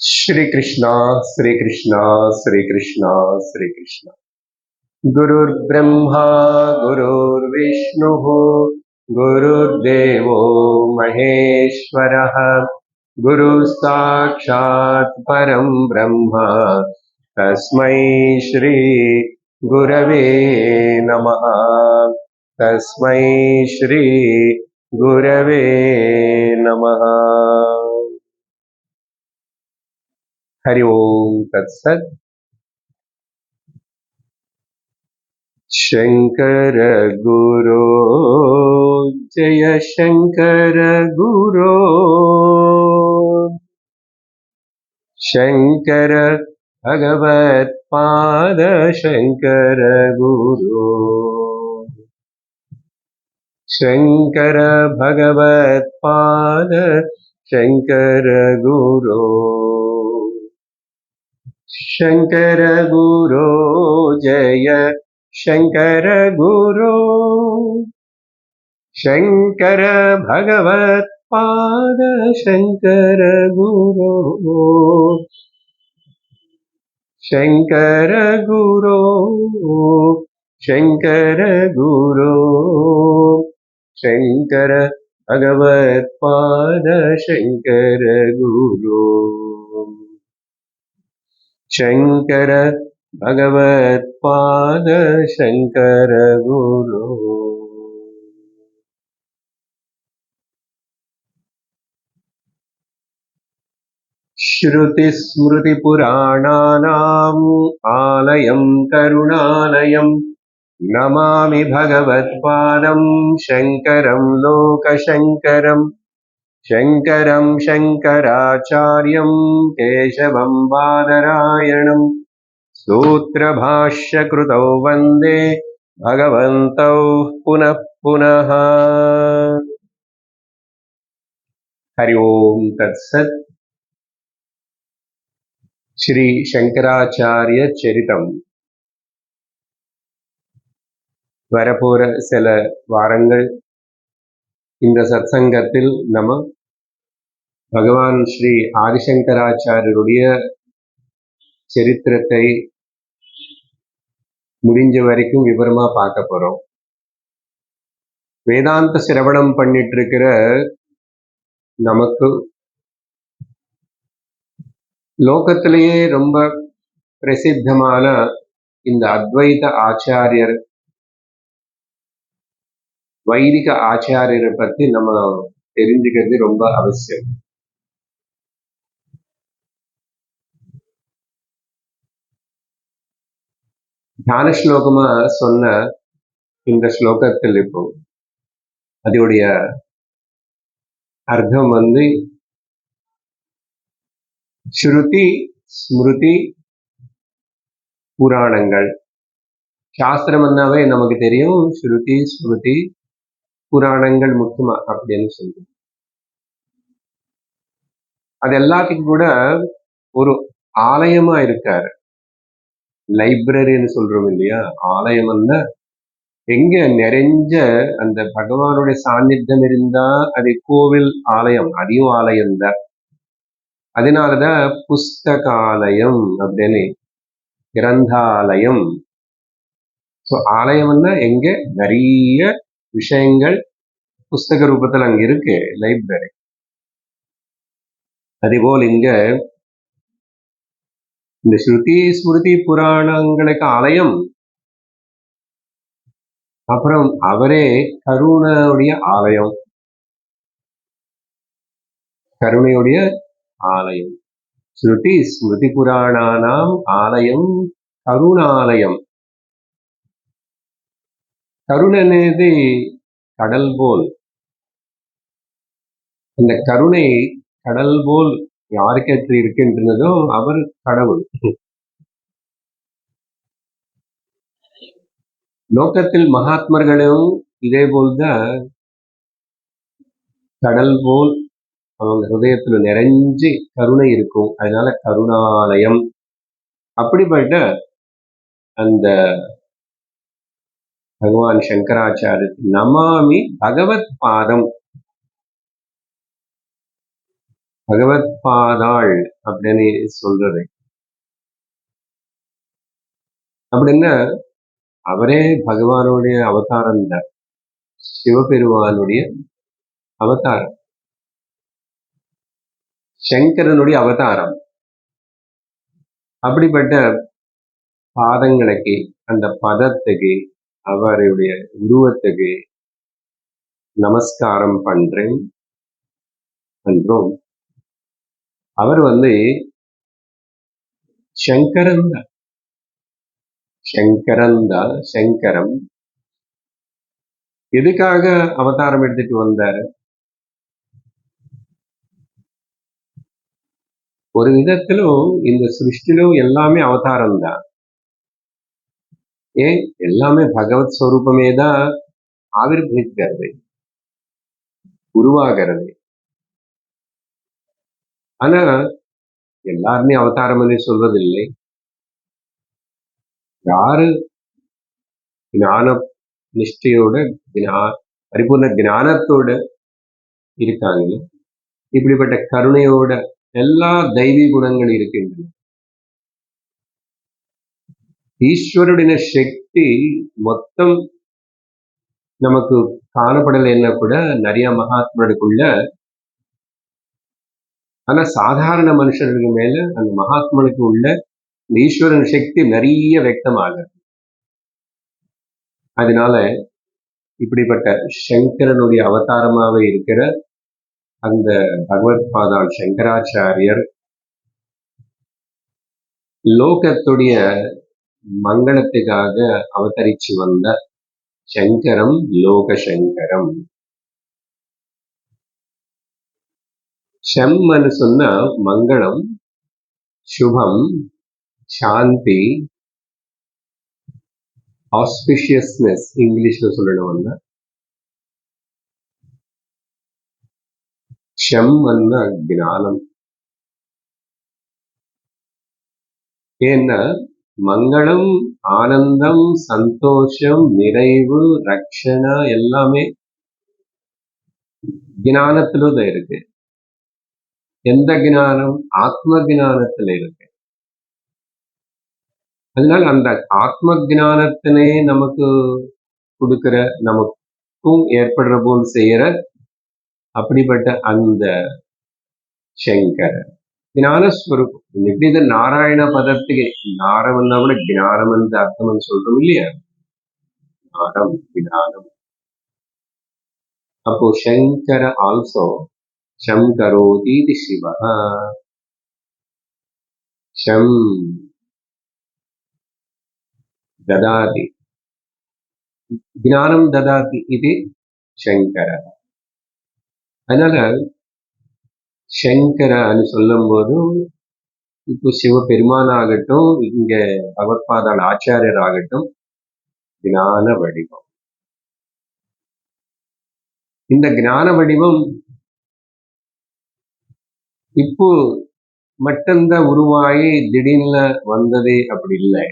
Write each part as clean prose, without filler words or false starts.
Shri Krishna, Shri Krishna, Shri Krishna, Shri Krishna. Gurur Brahma, Gurur Vishnu, Gurur Devo Maheshwaraha, Guru Sakshat Param Brahma, Tasmai Shri Gurave Namaha, Tasmai Shri Gurave Namaha. Hari Om Tat Sat. Shankar गुरो जय शंकर गुरो शंकर भगवत पाद शंकर गुरो शंकर भगवत पाद शंकर गुरो शंकर गुरो जय शंकर गुरो शंकर भगवत पाद शंकर गुरो शंकर गुरो शंकर गुरो शंकर भगवत पाद शंकर गुरो शंकर भगवत पाद शंकर गुरो श्रुति स्मृति पुराणानाम् आलयं करुणालयं नमामि भगवत्पादं शंकरं लोकशंकरं शंकरं शंकराचार्यं केशवं बादरायणं सूत्रभाष्यकृतौ वन्दे भगवन्तौ पुनः पुनः. हरि ओम तत्सत्. श्री शंकराचार्य चरितम வரப்போற சில வாரங்கள் இந்த சத்சங்கத்தில் நம்ம பகவான் ஸ்ரீ ஆதிசங்கராச்சாரியருடைய சரித்திரத்தை முடிஞ்ச வரைக்கும் விவரமா பார்க்க போறோம். வேதாந்த சிரவணம் பண்ணிட்டு இருக்கிற நமக்கு லோகத்திலேயே ரொம்ப பிரசித்தமான இந்த அத்வைத ஆச்சாரியர் வைதிக ஆச்சாரியரை பத்தி நம்ம தெரிஞ்சுக்கிறது ரொம்ப அவசியம். தியான ஸ்லோகமா சொன்ன இந்த ஸ்லோகத்தில் இப்போ அதோடைய அர்த்தம் ஸ்ருதி ஸ்மிருதி புராணங்கள். சாஸ்திரம் என்னாவே நமக்கு தெரியும், ஸ்ருதி ஸ்மிருதி புராணங்கள் முக்கியமா அப்படின்னு சொல்லுவோம். அது எல்லாத்துக்கும் கூட ஒரு ஆலயமா இருக்காரு. லைப்ரரின்னு சொல்றோம் இல்லையா, ஆலயம் எங்க நிறைஞ்ச அந்த பகவானுடைய சாநித்தியம் இருந்தா அது கோவில் ஆலயம், அதையும் ஆலயம் தான். அதனாலதான் புஸ்தகாலயம் அப்படின்னு, கிரந்தாலயம். ஸோ ஆலயம்னா எங்க நிறைய விஷயங்கள் புஸ்தக ரூபத்தில் அங்க இருக்கு, லைப்ரரி. அதேபோல் இங்க இந்த ஸ்ருதி ஸ்மிருதி புராணங்களுக்கு ஆலயம். அப்புறம் அவரே கருணையுடைய ஆலயம், கருணையுடைய ஆலயம். ஸ்ருதி ஸ்மிருதி புராணானாம் ஆலயம் கருணாலயம். கருணை అనేది கடல் போல். அந்த கருணை கடல் போல் யாருக்கு இருக்கின்றதோ அவர் கடவுள். லோகத்தில் மகாத்மர்களும் இதே போல்தான் கடல் போல் அவங்க ஹிருதயத்துல நிறைஞ்சு கருணை இருக்கும். அதனால கருணாலயம். அப்படிப்பட்ட அந்த பகவான் சங்கராச்சாரிய நமாமி பகவத் பாதம். பகவத் பாதாள் அப்படின்னு சொல்றது. அப்படின்னா அவரே பகவானுடைய அவதாரம் தான், சிவபெருமானுடைய அவதாரம், சங்கரனுடைய அவதாரம். அப்படிப்பட்ட பாதங்களுக்கு, அந்த பதத்துக்கு, அவருடைய உருவத்துக்கு நமஸ்காரம் பண்றோம். அவர் சங்கரன் தான், சங்கரம். எதுக்காக அவதாரம் எடுத்துட்டு வந்தாரு? ஒரு விதத்திலும் இந்த சிருஷ்டிலும் எல்லாமே அவதாரம் தான். ஏன்? எல்லாமே பகவத் ஸ்வரூபமே தான் ஆவிர்வவிக்கிறது, உருவாகிறது. ஆனா எல்லாருமே அவதாரம் சொல்வதில்லை. யாரு ஞான நிஷ்டையோட, பரிபூர்ண ஞானத்தோட இருக்காங்களோ, இப்படிப்பட்ட கருணையோட எல்லா தெய்வீ குணங்கள் இருக்கின்றன. ஈஸ்வருடைய சக்தி மொத்தம் நமக்கு காணப்படலைன்னா கூட நிறைய மகாத்மனுக்குள்ள, ஆனா சாதாரண மனுஷனுக்கு மேல அந்த மகாத்மனுக்கு உள்ள ஈஸ்வரன் சக்தி நிறைய வியக்தமாகிறது. அதனால இப்படிப்பட்ட சங்கரனுடைய அவதாரமாக இருக்கிற அந்த பகவத் பாதாள் சங்கராச்சாரியர் லோகத்துடைய மங்களத்துக்காக அவதரிச்சு வந்த சங்கரம், லோக சங்கரம். ஷம்னு சொன்னா மங்களம், சுபம், சாந்தி, ஆஸ்பிஷியஸ்னஸ் இங்கிலீஷ்ல சொல்லணும்னா. ஷம்னா ஞானம். ஏன்னா மங்களம், ஆனந்தம், சந்தோஷம், நிறைவு, ரட்சணா எல்லாமே ஞானத்திலும் தான் இருக்கு. எந்த ஞானம்? ஆத்ம ஞானத்துல இருக்கு. அதனால அந்த ஆத்ம ஞானத்தினே நமக்கு கொடுக்கிற, நமக்கும் ஏற்படுற போல் செய்யற அப்படிப்பட்ட அந்த சங்கரன் ஞானஸ்வரூபம். எப்படி இது நாராயண பதத்துக்கு நாரம்னா கூட ஞானம் என்று அர்த்தம் சொல்றோம் இல்லையா? நாரம், ஞானம். அப்போ சங்கர ஆல்சோ சங்கரோதி சிவா. ஷம் ததாதி, ஞானம் ததாதி, இது சங்கர. அதனால சங்கரன்னு சொல்லும் போது இப்போ சிவபெருமான் ஆகட்டும், இங்க பகவத்பாதாள் ஆச்சாரியர் ஆகட்டும், ஞான வடிவம். இந்த ஞான வடிவம் இப்போ மட்டும்தான் உருவாகி திடீர்னு வந்தது அப்படி இல்லை.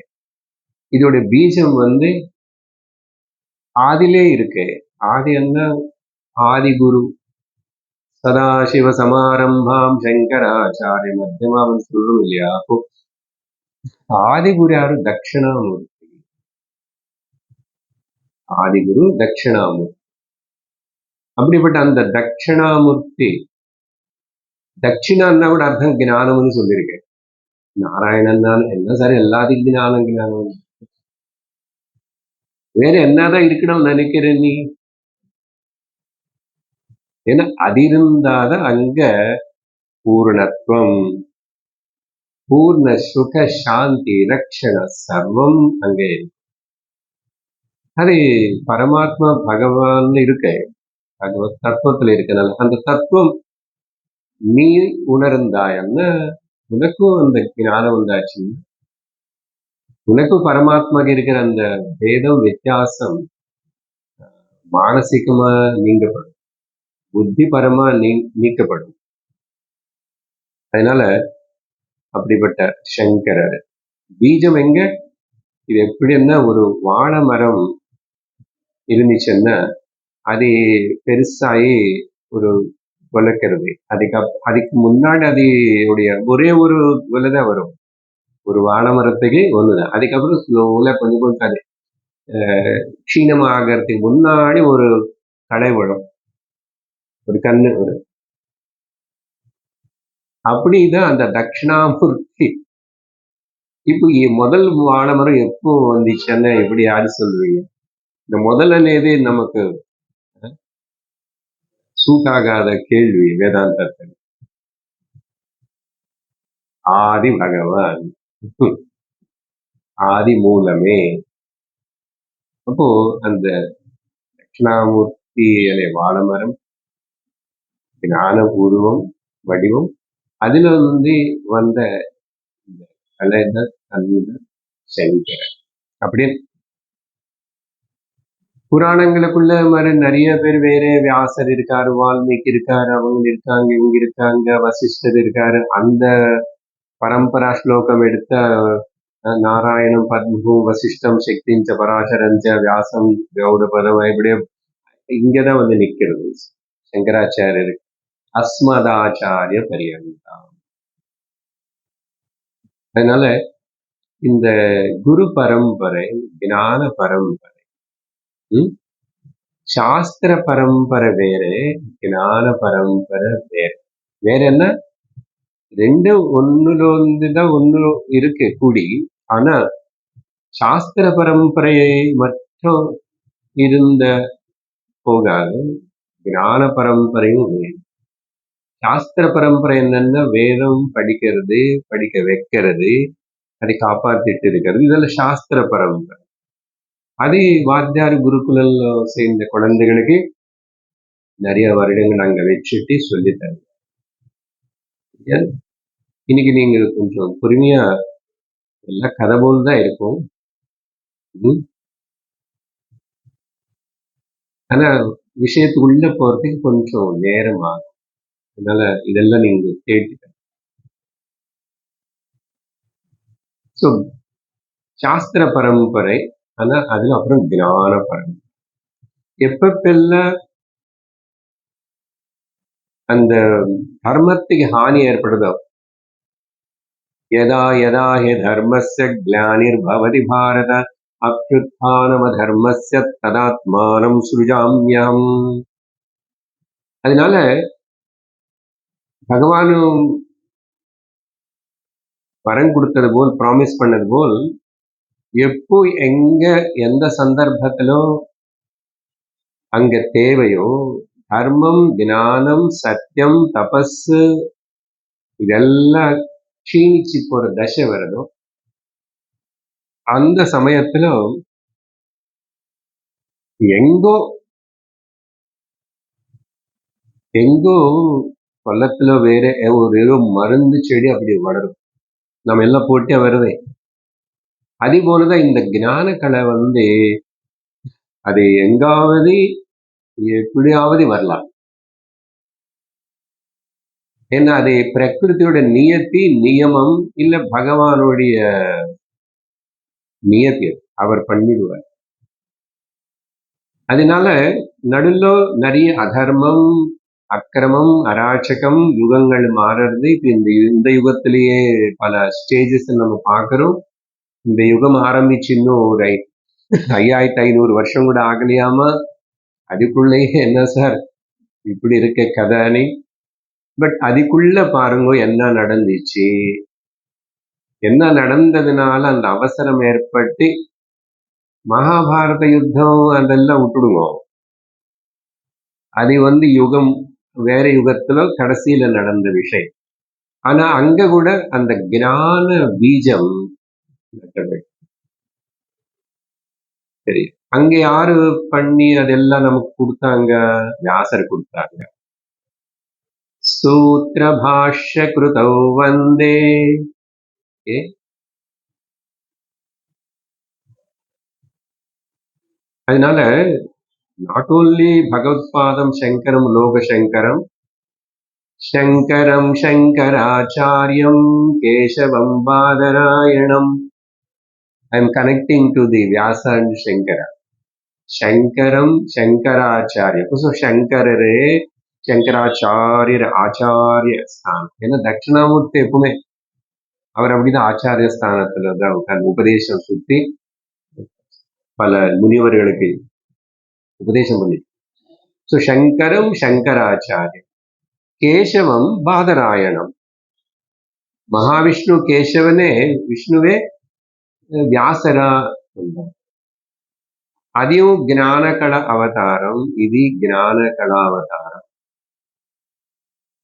இதோட பீஜம் ஆதிலே இருக்கு. ஆதி என்ன? ஆதி குரு சதாசிவ சமாரம்பாம் சங்கராச்சாரிய மத்தியமாம் சொல்றோம் இல்லையா? அப்போ ஆதிகுரு யாரு? தட்சிணாமூர்த்தி. ஆதிகுரு தட்சிணாமூர்த்தி. அப்படிப்பட்ட அந்த தட்சிணாமூர்த்தி, தட்சிணான்னா கூட அர்த்தம் ஞானம்னு சொல்லியிருக்கேன். நாராயணன் என்ன சார் எல்லாத்துக்கும் ஞானம். வேற என்னதான் இருக்கணும்னு நினைக்கிற நீ? ஏன்னா அது இருந்தாதான் அங்க பூர்ணத்துவம், பூர்ண சுக சாந்தி ரக்ஷண சர்வம் அங்கே. அது பரமாத்மா பகவான் இருக்க, பகவத் தத்துவத்துல இருக்கனால அந்த தத்துவம் நீ உணர்ந்தாயன்னா உனக்கும் அந்த ஞானம் உண்டாச்சுன்னா, உனக்கும் பரமாத்மாக்கு இருக்கிற அந்த பேதம், வித்தியாசம் மானசிகமா நீங்கப்படும், புத்திபரமா நீக்கப்படும். அதனால அப்படிப்பட்ட சங்கரர் பீஜம் எங்க? இது எப்படின்னா, ஒரு வாழை மரம் இருந்துச்சுன்னா அது பெருசாகி ஒரு வளர்க்கறது. அதுக்கு முன்னாடி அதோடைய ஒரே ஒரு விலைதான் வரும். ஒரு வாழை மரத்துக்கு ஒண்ணுதான். அதுக்கப்புறம் ஸ்லோல கொஞ்சம் கொஞ்சம் அது க்ஷீணமாகறதுக்கு முன்னாடி ஒரு கடை விடும், ஒரு கண்ணு வரும். அப்படிதான் அந்த தட்சிணாமூர்த்தி. இப்போ முதல் வாழை மரம் எப்போ வந்துச்சுன்னு எப்படி யாரு சொல்லுவீங்க? இந்த முதல் అనేది நமக்கு சூட் ஆகாத கேள்வி வேதாந்தத்தில். ஆதி பகவான், ஆதி மூலமே. அப்போ அந்த தட்சிணாமூர்த்தி அనే வாழமரம் ஞான உருவம் வடிவம், அதுல வந்த இந்த கலைஞர் கல்விதர் சங்கரன் அப்படின்னு புராணங்களுக்குள்ள மாதிரி நிறைய பேர் வேற வியாசர் இருக்காரு, வால்மீகி இருக்காரு, அவங்க இருக்காங்க, இவங்க இருக்காங்க, வசிஷ்டர் இருக்காரு. அந்த பரம்பரா ஸ்லோகம் எடுத்த நாராயணம் பத்மு வசிஷ்டம் சக்திஞ்ச பராசரஞ்ச வியாசம் கௌடபதம் இப்படி இங்கதான் நிக்கிறது சங்கராச்சாரியர். அஸ்மதாச்சாரிய பரியந்தா. அதனால இந்த குரு பரம்பரை, ஞான பரம்பரை, சாஸ்திர பரம்பரை வேற, ஞான பரம்பரை வேற. வேற என்ன? ரெண்டு ஒண்ணுலதான் ஒண்ணு இருக்கு கூடி. ஆனா சாஸ்திர பரம்பரையை மட்டும் இருந்த போகாது, ஞான பரம்பரையும் வேணும். சாஸ்திர பரம்பரை என்னன்னா வேதம் படிக்கிறது, படிக்க வைக்கிறது, அதை காப்பாத்திட்டு இருக்கிறது, இதெல்லாம் சாஸ்திர பரம்பரை. அது வாத்தியார் குருகுலல் சேர்ந்த குழந்தைகளுக்கு நிறைய வருடங்கள் அங்க வச்சுட்டு சொல்லி தருவோம். இன்னைக்கு நீங்க கொஞ்சம் பொறுமையா எல்லாம் கதை போல் தான் இருக்கும். ஆனா விஷயத்துக்குள்ள போறதுக்கு கொஞ்சம் நேரம் ஆகும். அதனால இதெல்லாம் நீங்க கேட்டுக்க. ஸோ சாஸ்திர பரம்பரை, ஆனா அதுல அப்புறம் ஞான பரம்பரை. எப்பெல்லாம் அந்த தர்மத்துக்கு ஹானி ஏற்படுதோ, யதா யதா ஹி தர்மஸ்ய க்ளானிர் பவதி பாரத அப்யுத்தானம தர்மஸ்ய ததாத்மானம் சுருஜாம்யம். அதனால பகவானும் வரம் கொடுத்தது போல், ப்ராமிஸ் பண்ணது போல், எப்போ எங்க எந்த சந்தர்ப்பத்திலும் அங்க தேவையோ தர்மம், ஞானம், சத்தியம், தபஸ் இதெல்லாம் க்ஷீணிச்சு போற தசை வருதோ, அந்த சமயத்துல எங்கோ எங்கோ கொல்லத்துல வேற ஒரு மருந்து செடி அப்படி வளரும், நம்ம எல்லாம் போட்டே வருதே. அதே போலதான் இந்த ஞான கலை அது எங்காவது எப்படியாவது வரலாம். ஏன்னா அது பிரகிருதியோட நியத்தி, நியமம், இல்ல பகவானுடைய நியத்தி, அவர் பண்ணிடுவார். அதனால நடுல நிறைய அதர்மம், அக்கிரமம், அராஜகம் யுகங்கள் மாறுறது. இப்ப இந்த யுகத்திலேயே பல ஸ்டேஜஸ் நம்ம பார்க்கிறோம். இந்த யுகம் ஆரம்பிச்சு இன்னும் ஒரு 5500 வருஷம் கூட ஆகலையாமா. அதுக்குள்ளேயே என்ன சார் இப்படி இருக்க கதானி. பட் அதுக்குள்ள பாருங்க என்ன நடந்துச்சு, என்ன நடந்ததுனால அந்த அவசரம் ஏற்பட்டு மகாபாரத யுத்தம் அதெல்லாம் விட்டுடுங்க. அது யுகம் வேற யுகத்துல கடைசியில நடந்த விஷயம். ஆனா அங்க கூட அந்த ஞான பீஜம் சரி, அங்க யாரு பண்ணி அதெல்லாம் நமக்கு கொடுத்தாங்க? வியாசர் கொடுத்தாங்க. சூத்திர பாஷ்ய கிருதௌ வந்தே. அதனால நாட் ஓன்லி பகவத்பாதம் சங்கரம் லோகசங்கரம், சங்கரம் சங்கராச்சாரியம் கேசவம் பாதராயணம். I am connecting to the Vyasa and Shankara. சங்கரம் சங்கராச்சாரியம். ஸோ சங்கரரு சங்கராச்சாரியர் ஆச்சாரிய ஸ்தானம். ஏன்னா தட்சிணாமூர்த்தி எப்பவுமே அவர் அப்படிதான் ஆச்சாரிய ஸ்தானத்துல தான் உட்கார்ந்து உபதேசம் சுத்தி பல முனிவர்களுக்கு உபதேசம் பண்ணி. ஸோ சங்கரம் சங்கராச்சாரியர், கேசவம் பாதராயணம். மகாவிஷ்ணு கேசவனே விஷ்ணுவே வியாசரா வந்தார். அதையும் ஞானகல அவதாரம், இது ஞானகல அவதாரம்.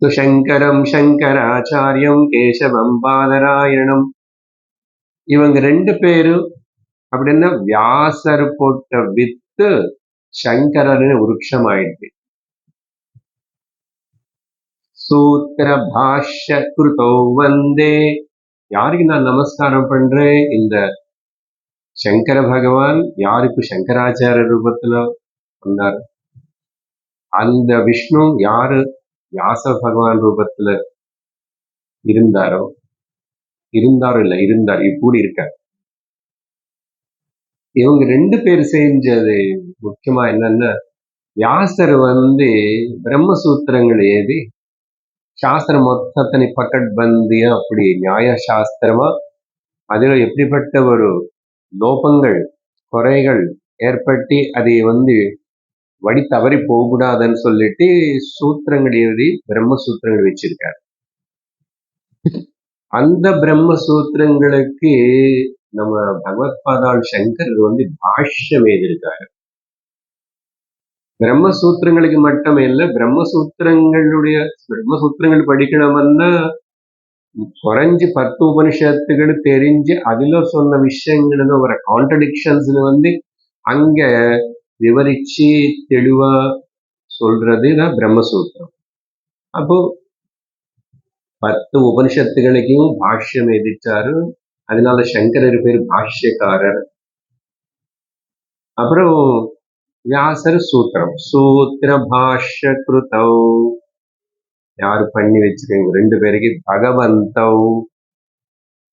ஸோ சங்கரம் சங்கராச்சாரியம் கேசவம் பாதராயணம். இவங்க ரெண்டு பேரும் அப்படின்னா வியாசர் போட்ட வித்து சங்கரன்னு விருட்சம் ஆயிடுது. சூத்திர பாஷ்ய கிருதோ வந்தே. யாருக்கு நான் நமஸ்காரம் பண்றேன்? இந்த சங்கர பகவான் யாருக்கு சங்கராச்சாரிய ரூபத்துல வந்தார், அந்த விஷ்ணு யாரு வியாச பகவான் ரூபத்துல இருந்தாரோ இருந்தார் இப்படி இருக்கார். இவங்க ரெண்டு பேர் செஞ்சது முக்கியமா என்னன்னா, வியாசர் பிரம்மசூத்திரங்கள் ஏதி சாஸ்திரம் மொத்தத்தனை பக்கட்பந்தியா அப்படி நியாய சாஸ்திரமா அதுல எப்படிப்பட்ட ஒரு லோபங்கள் குறைகள் ஏற்பட்டு அதை வழி தவறி போகக்கூடாதுன்னு சொல்லிட்டு சூத்திரங்கள் எழுதி பிரம்மசூத்திரங்கள் வச்சிருக்காரு. அந்த பிரம்மசூத்திரங்களுக்கு நம்ம பகவத்பாதாள் சங்கர் பாஷ்யம் எழுதியிருக்காரு. பிரம்மசூத்திரங்களுக்கு மட்டும் இல்லை, பிரம்மசூத்திரங்கள் படிக்கணும்னா குறைஞ்சு 10 உபனிஷத்துகள் தெரிஞ்சு அதுல சொன்ன விஷயங்கள் வர கான்ட்ரடிக்ஷன்ஸ் அங்க விவரிச்சு தெளிவா சொல்றதுதான் பிரம்மசூத்திரம். அப்போ 10 உபனிஷத்துகளுக்கும் பாஷ்யம் எழுதிச்சாரு. அதனால சங்கரர் பேர் பாஷ்யக்காரர். அப்புறம் வியாசர் சூத்திரம், சூத்திர பாஷ்ய கிருதௌ யாரு பண்ணி வச்சிருக்கீங்க? 2 பேருக்கு பகவந்தௌ,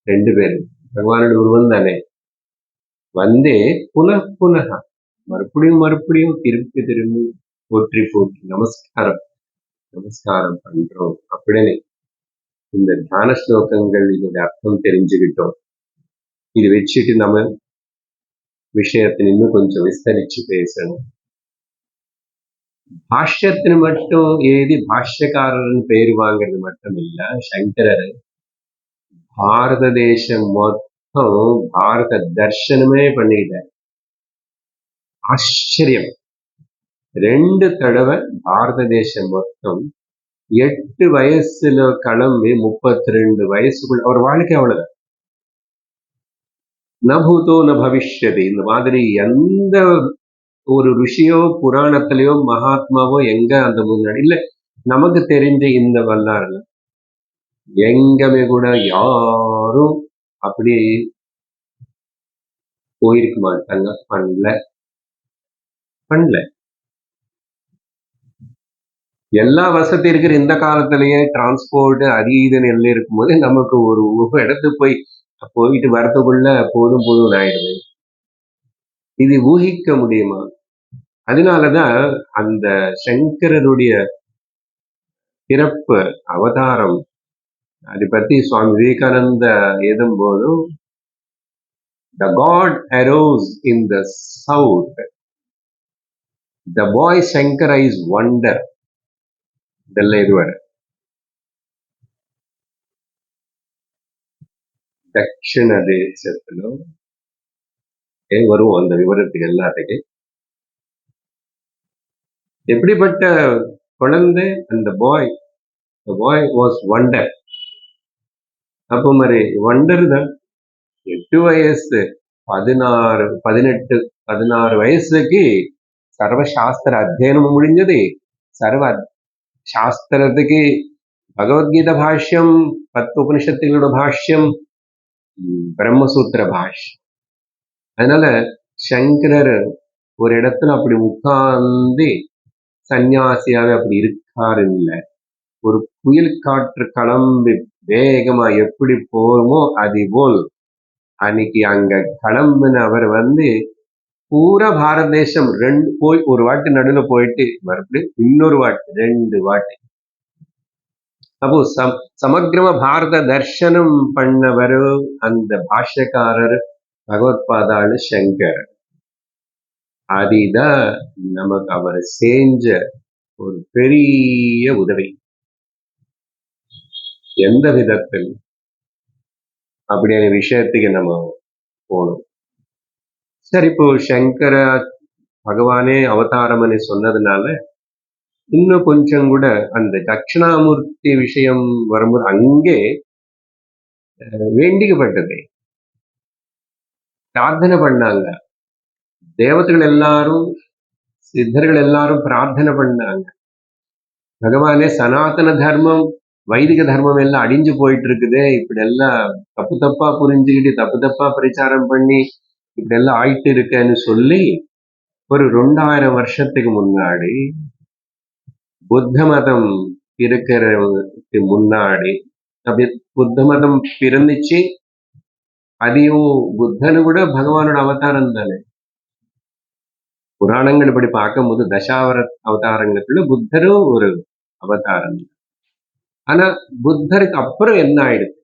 2 பேரு பகவானோட உருவம் தானே. புனః மறுபடியும் திரும்பி போற்றி நமஸ்காரம் பண்றோம் அப்படின்னு இந்த தியான ஸ்லோகங்கள் இதோட அர்த்தம் தெரிஞ்சுக்கிட்டோம். இது வச்சுட்டு நம்ம விஷயத்தை இன்னும் கொஞ்சம் விஸ்தரிச்சு பேசணும். பாஷ்யത്തിന് மட்டும் ஏதி பாஷ்யக்காரன் பேர் வாங்கிறது மட்டும் இல்ல, சங்கரர் பாரத தேசம் மொத்தம் பாரத தர்சனமே பண்ணிட்டார். ஆச்சரியம். 2 தடவை பாரத தேசம் மொத்தம் 8 வயசுல கிளம்பி 32 வயசுக்குள்ள அவர் வாழ்க்கை அவ்வளவுதான். நபூதோ ந பவிஷ்யதி. இந்த மாதிரி எந்த ஒரு ருஷியோ புராணத்திலேயோ மகாத்மாவோ எங்க அந்த முன்னாடி இல்ல. நமக்கு தெரிஞ்ச இந்த வரலாறுல எங்கமே கூட யாரும் அப்படி போயிருக்க மாட்டாங்க. பண்ணல. எல்லா வசதி இருக்கிற இந்த காலத்திலேயே டிரான்ஸ்போர்ட் அது இதுன்னு எல்லாம் இருக்கும்போது நமக்கு ஒரு இடத்துக்கு போயிட்டு வரதுக்குள்ள போதும் ஆயிடுது. இது ஊகிக்க முடியுமா? அதனாலதான் அந்த சங்கரருடைய பிறப்பு அவதாரம் அதை பத்தி சுவாமி விவேகானந்த எழுதும் போதும், the God arose in the south, the boy Shankara is wonder. இதெல்லாம் இதுவரை தட்சிண தேசத்திலும் வருவோம் அந்த விவரத்துக்கு எல்லாத்துக்கும். எப்படிப்பட்ட குழந்தை அந்த பாய் வாஸ் வண்டர். அப்போ மாதிரி வண்டர் தான் 8 வயசு 16 வயசுக்கு சர்வசாஸ்திர அத்தியனம் முடிஞ்சது. சர்வ சாஸ்திரத்துக்கு பகவத்கீதை பாஷ்யம், 10 உபனிஷத்துகளோட பாஷ்யம், பிரம்மசூத்திர பாஷ்யம். அதனால சங்கரர் ஒரு இடத்துல அப்படி உட்கார்ந்து சன்னியாசியாவே அப்படி இருக்காரு இல்லை. ஒரு புயல் காற்று கிளம்பி வேகமா எப்படி போகுமோ அது போல் அன்னைக்கு அங்க கிளம்பின அவர் பூரா பாரத தேசம் போய் ஒரு வாட்டி நடுவில் போயிட்டு மறுபடியும் இன்னொரு வாட்டி 2 வாட்டி. அப்போ சமக்கிரம பாரத தர்ஷனம் பண்ணவர் அந்த பாஷ்யக்காரர் பகவத்பாதாளு சங்கர். அதுதான் நமக்கு அவர் செஞ்ச ஒரு பெரிய உதவி. எந்த விதத்தில் அப்படியான விஷயத்துக்கு நம்ம போகணும். சரி, இப்போ சங்கர பகவானே அவதாரம்னு சொன்னதுனால இன்னும் கொஞ்சம் கூட அந்த தட்சிணாமூர்த்தி விஷயம் வரும்போது அங்கே வேண்டிக்கப்பட்டது, பிரார்த்தனை பண்ணாங்க. தேவதைகள் எல்லாரும், சித்தர்கள் எல்லாரும் பிரார்த்தனை பண்ணாங்க. பகவானே, சனாதன தர்மம், வைதிக தர்மம் எல்லாம் அழிஞ்சு போயிட்டு இருக்குது, இப்படி எல்லாம் தப்பு தப்பா புரிஞ்சுக்கிட்டு தப்பு தப்பா பிரச்சாரம் பண்ணி இப்படி எல்லாம் ஆயிட்டு இருக்கேன்னு சொல்லி ஒரு 2000 வருஷத்துக்கு முன்னாடி புத்த மதம் இருக்கிறதுக்கு முன்னாடி, அப்படி புத்த மதம் பிறந்துச்சு. அதையும் புத்தனு கூட பகவானோட அவதாரம் தானே. புராணங்கள் இப்படி பார்க்கும்போது அவதாரங்களுக்குள்ள புத்தரும் ஒரு அவதாரம். ஆனா புத்தருக்கு அப்புறம் என்ன ஆயிடுது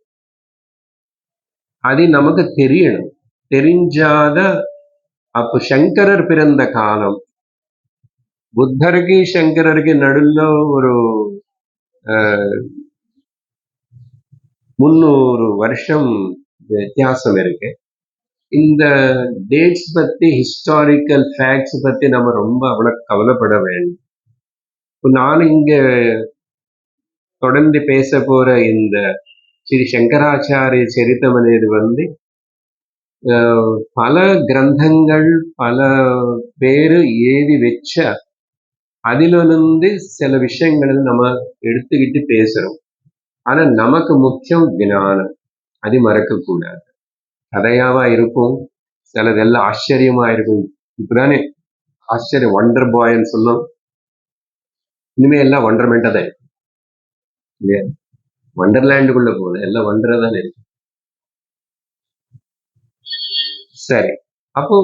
அது நமக்கு தெரியணும். தெரிஞ்சாத அப்ப சங்கரர் பிறந்த காலம், புத்தருக்கு சங்கரருக்கு நடுவில் ஒரு 300 வருஷம் வித்தியாசம் இருக்கு. இந்த டேட்ஸ் பத்தி, ஹிஸ்டாரிக்கல் ஃபேக்ட்ஸ் பத்தி நம்ம ரொம்ப அவ்வளவு கவலைப்பட வேண்டும். நான் இங்க தொடர்ந்து பேச போற இந்த ஸ்ரீ சங்கராச்சாரிய சரித்தம் అనేది பல கிரந்தங்கள், பல பேரு ஏறி வச்ச அதிலிருந்து சில விஷயங்கள் நம்ம எடுத்துக்கிட்டு பேசுறோம். ஆனா நமக்கு முக்கியம் ஞானம். அது மறக்க கூடாது. கதையாவா இருக்கும், சிலதெல்லாம் ஆச்சரியமா இருக்கும். இப்பதானே ஆச்சரியம், வண்டர் பாய்ன்னு சொன்னோம். இனிமே எல்லாம் வண்டர்மெண்டா தான் இல்லையா? வண்டர்லேண்டுக்குள்ள போகுது, எல்லாம் வண்டரா தானே இருக்கு. சரி, அப்போ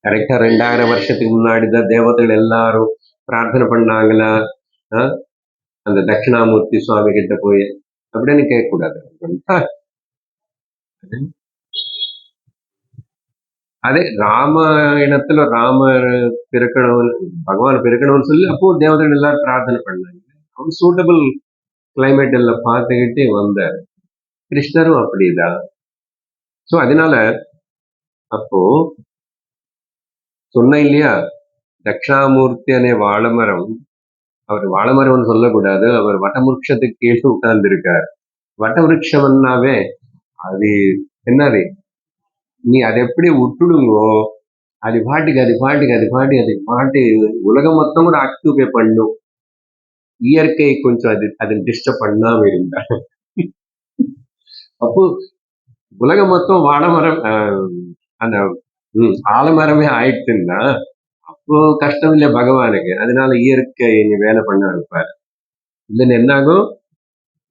கரெக்டா 2000 வருஷத்துக்கு முன்னாடிதான் தேவதைகள் எல்லாரும் பிரார்த்தனை பண்ணாங்களா அந்த தட்சிணாமூர்த்தி சுவாமி கிட்ட போய் அப்படின்னு கேட்க கூடாது. அதே ராமாயணத்துல ராமர் பிறக்கணும், பகவான் பிறக்கணும்னு சொல்லி அப்போ தேவதைகள் எல்லாரும் பிரார்த்தனை பண்ணாங்க. அவன் சூட்டபிள் கிளைமேட் எல்லாம் பார்த்துக்கிட்டு வந்தார். கிருஷ்ணரும் அப்படிதான். சோ அதனால அப்போ சொன்ன இல்லையா, தட்சிணாமூர்த்தி அనే வாழமரம், அவர் வாழமரம்னு சொல்லக்கூடாது, அவர் வட்டமுருஷத்துக்கு கீழே உட்கார்ந்து இருக்கார். வட்டவிருட்சம்னாவே அது என்னது, நீ அதை எப்படி விட்டுடுங்கோ, அது பாட்டு உலகம் மொத்தம் கூட ஆக்குபை பண்ணும். இயற்கை கொஞ்சம் அது டிஸ்டர்ப் பண்ணாம இருந்தா அப்போ உலகம் மொத்தம் வாழைமரம் அந்த ஆலமரமே ஆயிடுச்சுன்னா அப்போ கஷ்டம் இல்லை பகவானுக்கு. அதனால இயற்கை வேலை பண்ண வைப்பாரு. இல்லைன்னு என்னாகும்,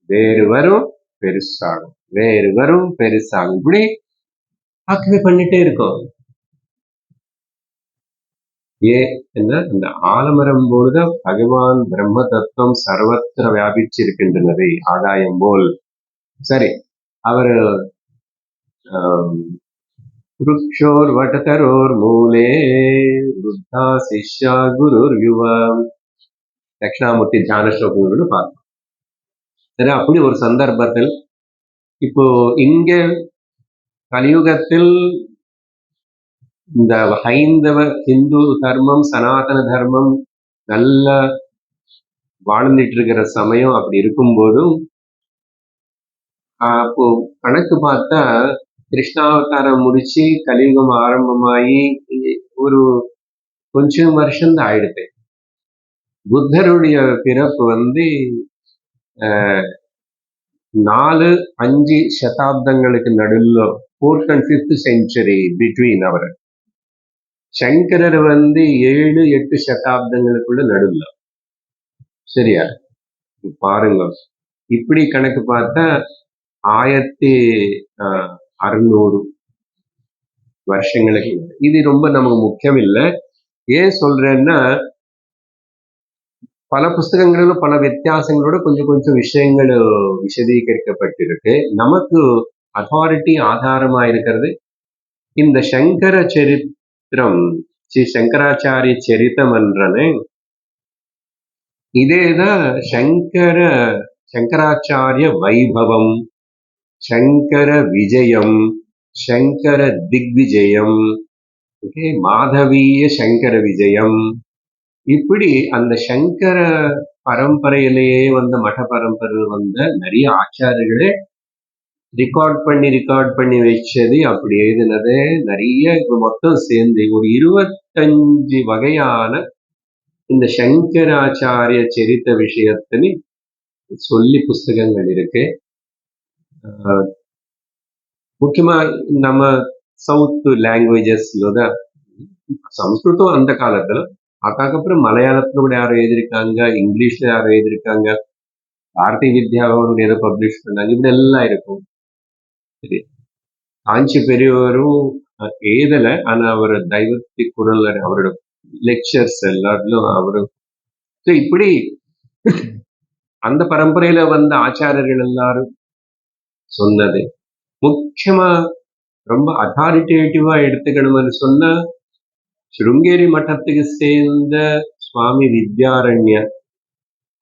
வேறு வரும் பெருசாகும், வேறு வரும் பெருசாகும், இப்படி ஆக்குபை பண்ணிட்டே இருக்கும். என்ன, இந்த ஆலமரம் போதுதான் பகவான் பிரம்ம தத்துவம் சர்வத்திர வியாபிச்சிருக்கின்றனது, ஆகாயம் போல். சரி, அவரு விருட்சோர் வட்டதரோர் மூலே விருத்தா சிஷ்யா குருர் யுவா, தட்சிணாமூர்த்தி தியான ஸ்லோகங்கள்னு பார்த்தோம். சரி, அப்படி ஒரு சந்தர்ப்பத்தில் இப்போ இங்க கலியுகத்தில் இந்த ஹைந்தவ ஹிந்து தர்மம், சனாதன தர்மம் நல்லா வாழ்ந்துட்டு இருக்கிற சமயம். அப்படி இருக்கும்போதும் அப்போ கணக்கு பார்த்தா கிருஷ்ணாவதாரம் முடிச்சு கலியுகம் ஆரம்பமாயி ஒரு கொஞ்சம் வருஷம் தான் ஆயிடுது. புத்தருடைய பிறப்பு 4-5 சதாப்தங்களுக்கு நடுவில், 4th and 5th century between அவர். சங்கரர் 7-8 சதாப்தங்களுக்குள்ள நடுவில். சரியா? பாருங்க, இப்படி கணக்கு பார்த்தா 1600 வருஷங்களுக்கு முன்னாடி. இது ரொம்ப நமக்கு முக்கியம் இல்லை. ஏன் சொல்றேன்னா, பல புஸ்தகங்களிலும் பல வித்தியாசங்களோட கொஞ்சம் கொஞ்சம் விஷயங்கள் விசதீகரிக்கப்பட்டிருக்கு. நமக்கு அத்தாரிட்டி ஆதாரமா இருக்கிறது இந்த சங்கர சரித்திரம், ஸ்ரீ சங்கராச்சாரிய சரித்தம் என்றனே, இதேதான் சங்கராச்சாரிய வைபவம், சங்கர விஜயம், சங்கர திக்விஜயம், ஓகே, மாதவீய சங்கர விஜயம், இப்படி அந்த சங்கர பரம்பரையிலேயே வந்த மட பரம்பரையில் வந்த நிறைய ஆச்சாரியர்களே ரெக்கார்ட் பண்ணி வச்சது, அப்படி எழுதினது நிறைய. இப்ப மொத்தம் சேர்ந்து ஒரு 25 வகையான இந்த சங்கராச்சாரிய சரித்த விஷயத்தின்னு சொல்லி புஸ்தகங்கள் இருக்கு. முக்கியமா நம்ம சவுத் லாங்குவேஜஸ்ல தான் சம்ஸ்கிருதம் அந்த காலத்துல, அதுக்கப்புறம் மலையாளத்துல கூட யாரும் எழுதியிருக்காங்க, இங்கிலீஷ்ல யாரும் எழுதியிருக்காங்க, பாரதிய வித்யாபவன் ஏதோ பப்ளிஷ் பண்ணாங்க, இப்படி எல்லாம் இருக்கும். சரி, காஞ்சி பெரியவரும் எழுதல, ஆனா அவர் தெய்வத்தி குரல் அவரோட லெக்சர்ஸ் எல்லாத்திலும் அவரு இப்படி அந்த பரம்பரையில வந்த ஆச்சாரியர்கள் எல்லாரும் சொன்னது. முக்கியமா ரொம்ப அத்தாரிட்டேட்டிவா எடுத்துக்கணும்னு சொன்னா, ஸ்ருங்கேரி மட்டத்துக்கு சேர்ந்த சுவாமி வித்யாரண்யர்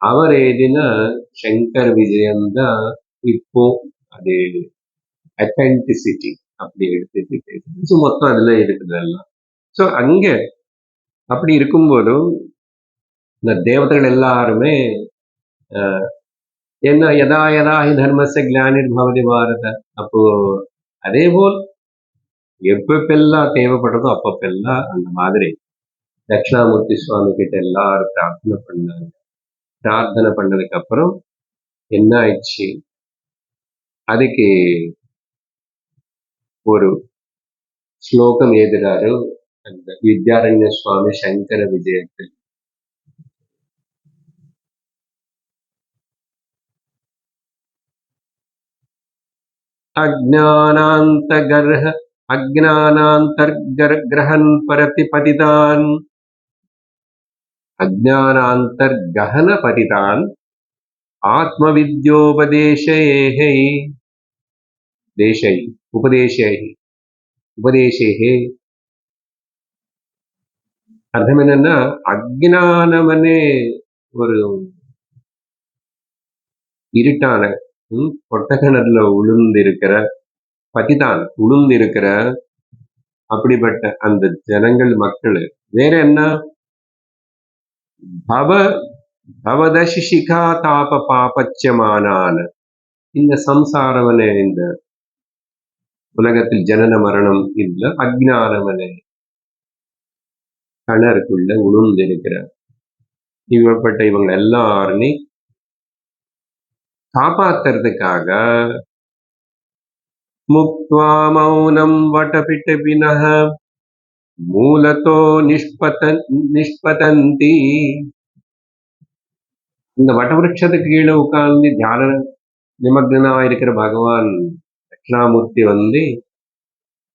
அவர் எழுதின சங்கர் விஜயம் தான் இப்போ அது அத்தென்டிசிட்டி அப்படி எடுத்துட்டு மொத்தம் அதுல இருக்குது எல்லாம். ஸோ அங்க அப்படி இருக்கும்போதும் இந்த தேவதைகள் எல்லாருமே என்ன யதா யதா ஹி தர்மஸ்ய கிளானிர் பவதி பாரத, அப்போ அதே போல் எப்பப்பெல்லாம் தேவைப்படுறதோ அப்பப்பெல்லாம் அந்த மாதிரி தட்சிணாமூர்த்தி சுவாமி கிட்ட எல்லாரும் பிரார்த்தனை பண்ணாங்க. பிரார்த்தனை பண்ணதுக்கு அப்புறம் என்ன ஆயிடுச்சு, அதுக்கு ஒரு ஸ்லோகம் எழுதுறாரு அந்த வித்யாரண்ய சுவாமி சங்கர விஜயத்தில். அஜ்ஞானாந்தர்கிரஹன் பிரதிபதிதான், அஜ்ஞானாந்தர்கஹன பதிதான் ஆத்மவித்யோபதேசேஹை உபதேசேஹே. அர்த்தம் என்னன்னா, அஜ்ஞானமனே ஒரு இருட்டான கொட்டக்கிணறுல உளுந்திருக்கிற பதிதான், உளுந்திருக்கிற அப்படிப்பட்ட அந்த ஜனங்கள் மக்கள் வேற என்ன, பவதசிகா தாப பாபச்சமானான இந்த சம்சாரவனே, இந்த உலகத்தில் ஜனன மரணம் இல்ல அஜ்ஞானவனே கணருக்குள்ள உளுந்திருக்கிற இவப்பட்ட இவங்க எல்லாருமே காப்பாத்துறதுக்காக முக்த்வா மௌனம் வடபிட்டபினஹ மூலத்தோ நிஷ்பதந்தி. இந்த வடவிருட்சத்துக்கு கீழே உட்கார்ந்து தியான நிமக்னா இருக்கிற பகவான் தட்சிணாமூர்த்தி வந்து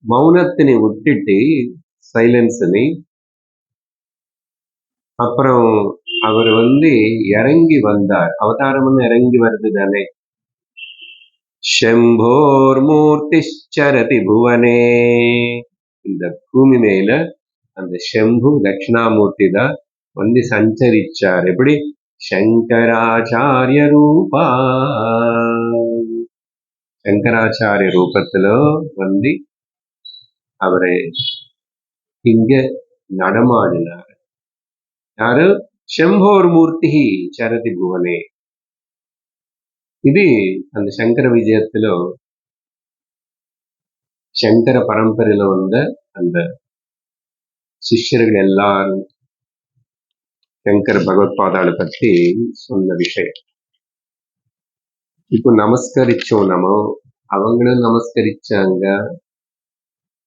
மௌனத்தினை விட்டுட்டு சைலன்ஸனை அப்புறம் அவர் வந்து இறங்கி வந்தார். அவதாரம் இறங்கி வருது தானே. செம்போர் மூர்த்திச்சரதி புவனே, இந்த பூமி மேல அந்த செம்பு தட்சிணாமூர்த்தி தான் வந்து சஞ்சரிச்சார். எப்படி, சங்கராச்சாரிய ரூபா, சங்கராச்சாரிய ரூபத்துல வந்து அவரை இங்க நடமாடினார். யாரு, செம்போர் மூர்த்தி சரதி புவனே. இது அந்த சங்கர விஜயத்துல சங்கர பரம்பரையில வந்த அந்த சிஷ்யர்கள் எல்லாரும் சங்கர பகவத்பாதால பத்தி சொன்ன விஷயம். இப்போ நமஸ்கரிச்சோம், நம்ம அவங்களும் நமஸ்கரிச்சாங்க,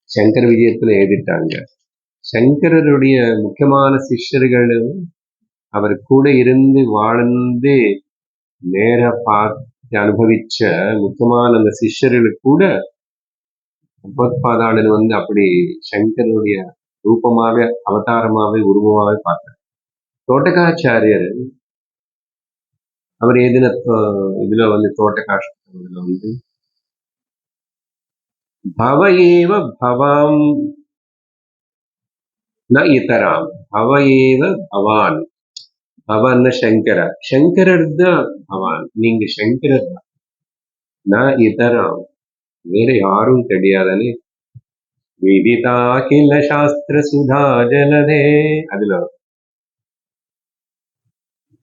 சங்கர விஜயத்துல எழுதிட்டாங்க. சங்கரருடைய முக்கியமான சிஷ்யர்கள் அவர் கூட இருந்து வாழ்ந்து நேர பார்த்து அனுபவிச்ச முக்கியமான அந்த சிஷ்யர்களுக்கு கூட பகவத்பாதாளன் அப்படி சங்கருடைய ரூபமாவே அவதாரமாவே உருவமாவே பார்த்தார். தோட்டகாச்சாரியர் அவர் எழுதின இதுல தோட்டகாஷ்டகத்துல பவ ஏவ பவாம் ந இதராம், பவ ஏவ பவான், பவன் சங்கர, சங்கரர் தான் பவான், நீங்க சங்கரர் தான், ந இதராம், வேற யாரும் கிடையாதுன்னு விதிதா கில சாஸ்திர சுதா ஜலதே அதுல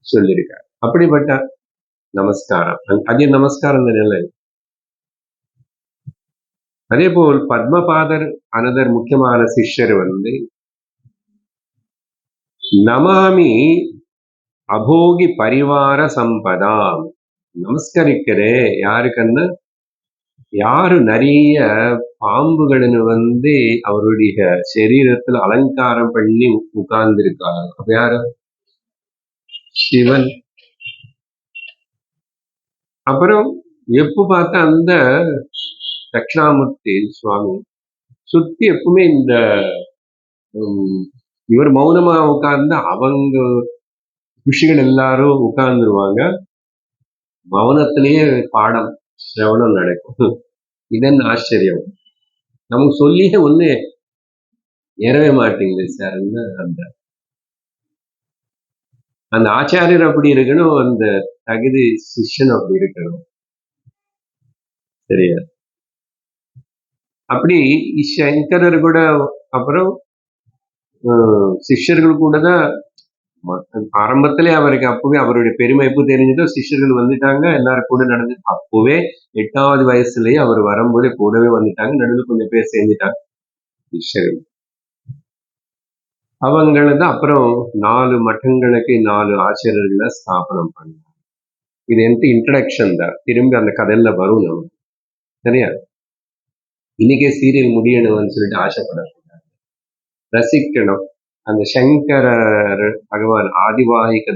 சொல்லியிருக்கார். அப்படிப்பட்ட நமஸ்காரம், அதே நமஸ்காரம் நிலை. அதே போல் பத்மபாதர் அனதர் முக்கியமான சிஷ்யர் நமாமி அபோகி பரிவார சம்பதாம், நமஸ்கரிக்கிறே யாருக்குன்னு, யாரு நிறைய பாம்புகளின்னு அவருடைய சரீரத்துல அலங்காரம் பண்ணி உட்கார்ந்து இருக்காரு. அப்ப யாரு? சிவன். அப்புறம் எப்ப பார்த்தா அந்த தட்சிணாமூர்த்தி சுவாமி சுத்தி எப்பவுமே இந்த இவர் மௌனமா உட்கார்ந்து அவங்க ரிஷிகள் எல்லாரும் உட்கார்ந்துருவாங்க. மௌனத்திலேயே பாடம் சிரவணம் நடக்கும். இதன் ஆச்சரியம் நமக்கு சொல்லியே ஒண்ணு ஏறவே மாட்டேங்குது சார். அந்த அந்த ஆச்சாரியர் அப்படி இருக்கணும், அந்த தகுதி சிஷ்யன் அப்படி இருக்கணும். சரியா? அப்படி சங்கரர் கூட அப்புறம் சிஷ்யர்கள் கூட தான் ஆரம்பத்திலே அவருக்கு அப்பவே அவருடைய பெருமை எப்போ தெரிஞ்சதோ சிஷ்யர்கள் வந்துட்டாங்க, எல்லாரும் கூட நடந்து. அப்பவே 8வது வயசுலயே அவர் வரும்போதே கூடவே வந்துட்டாங்க, நடுவில் கொஞ்சம் பேர் சேர்ந்துட்டாங்க சிஷ்யர்கள். அவங்களதான் அப்புறம் 4 மட்டங்களுக்கு 4 ஆசிரியர்களை ஸ்தாபனம் பண்ணாங்க. இது இன்ட்ரடக்ஷன் தான், திரும்பி அந்த கதையில வரும் நமக்கு. சரியா? இன்னைக்கே சீரியல் முடியணும்னு சொல்லிட்டு ஆசைப்படக்கூடாது, ரசிக்கணும். அந்த சங்கர பகவான் ஆதிவாகிக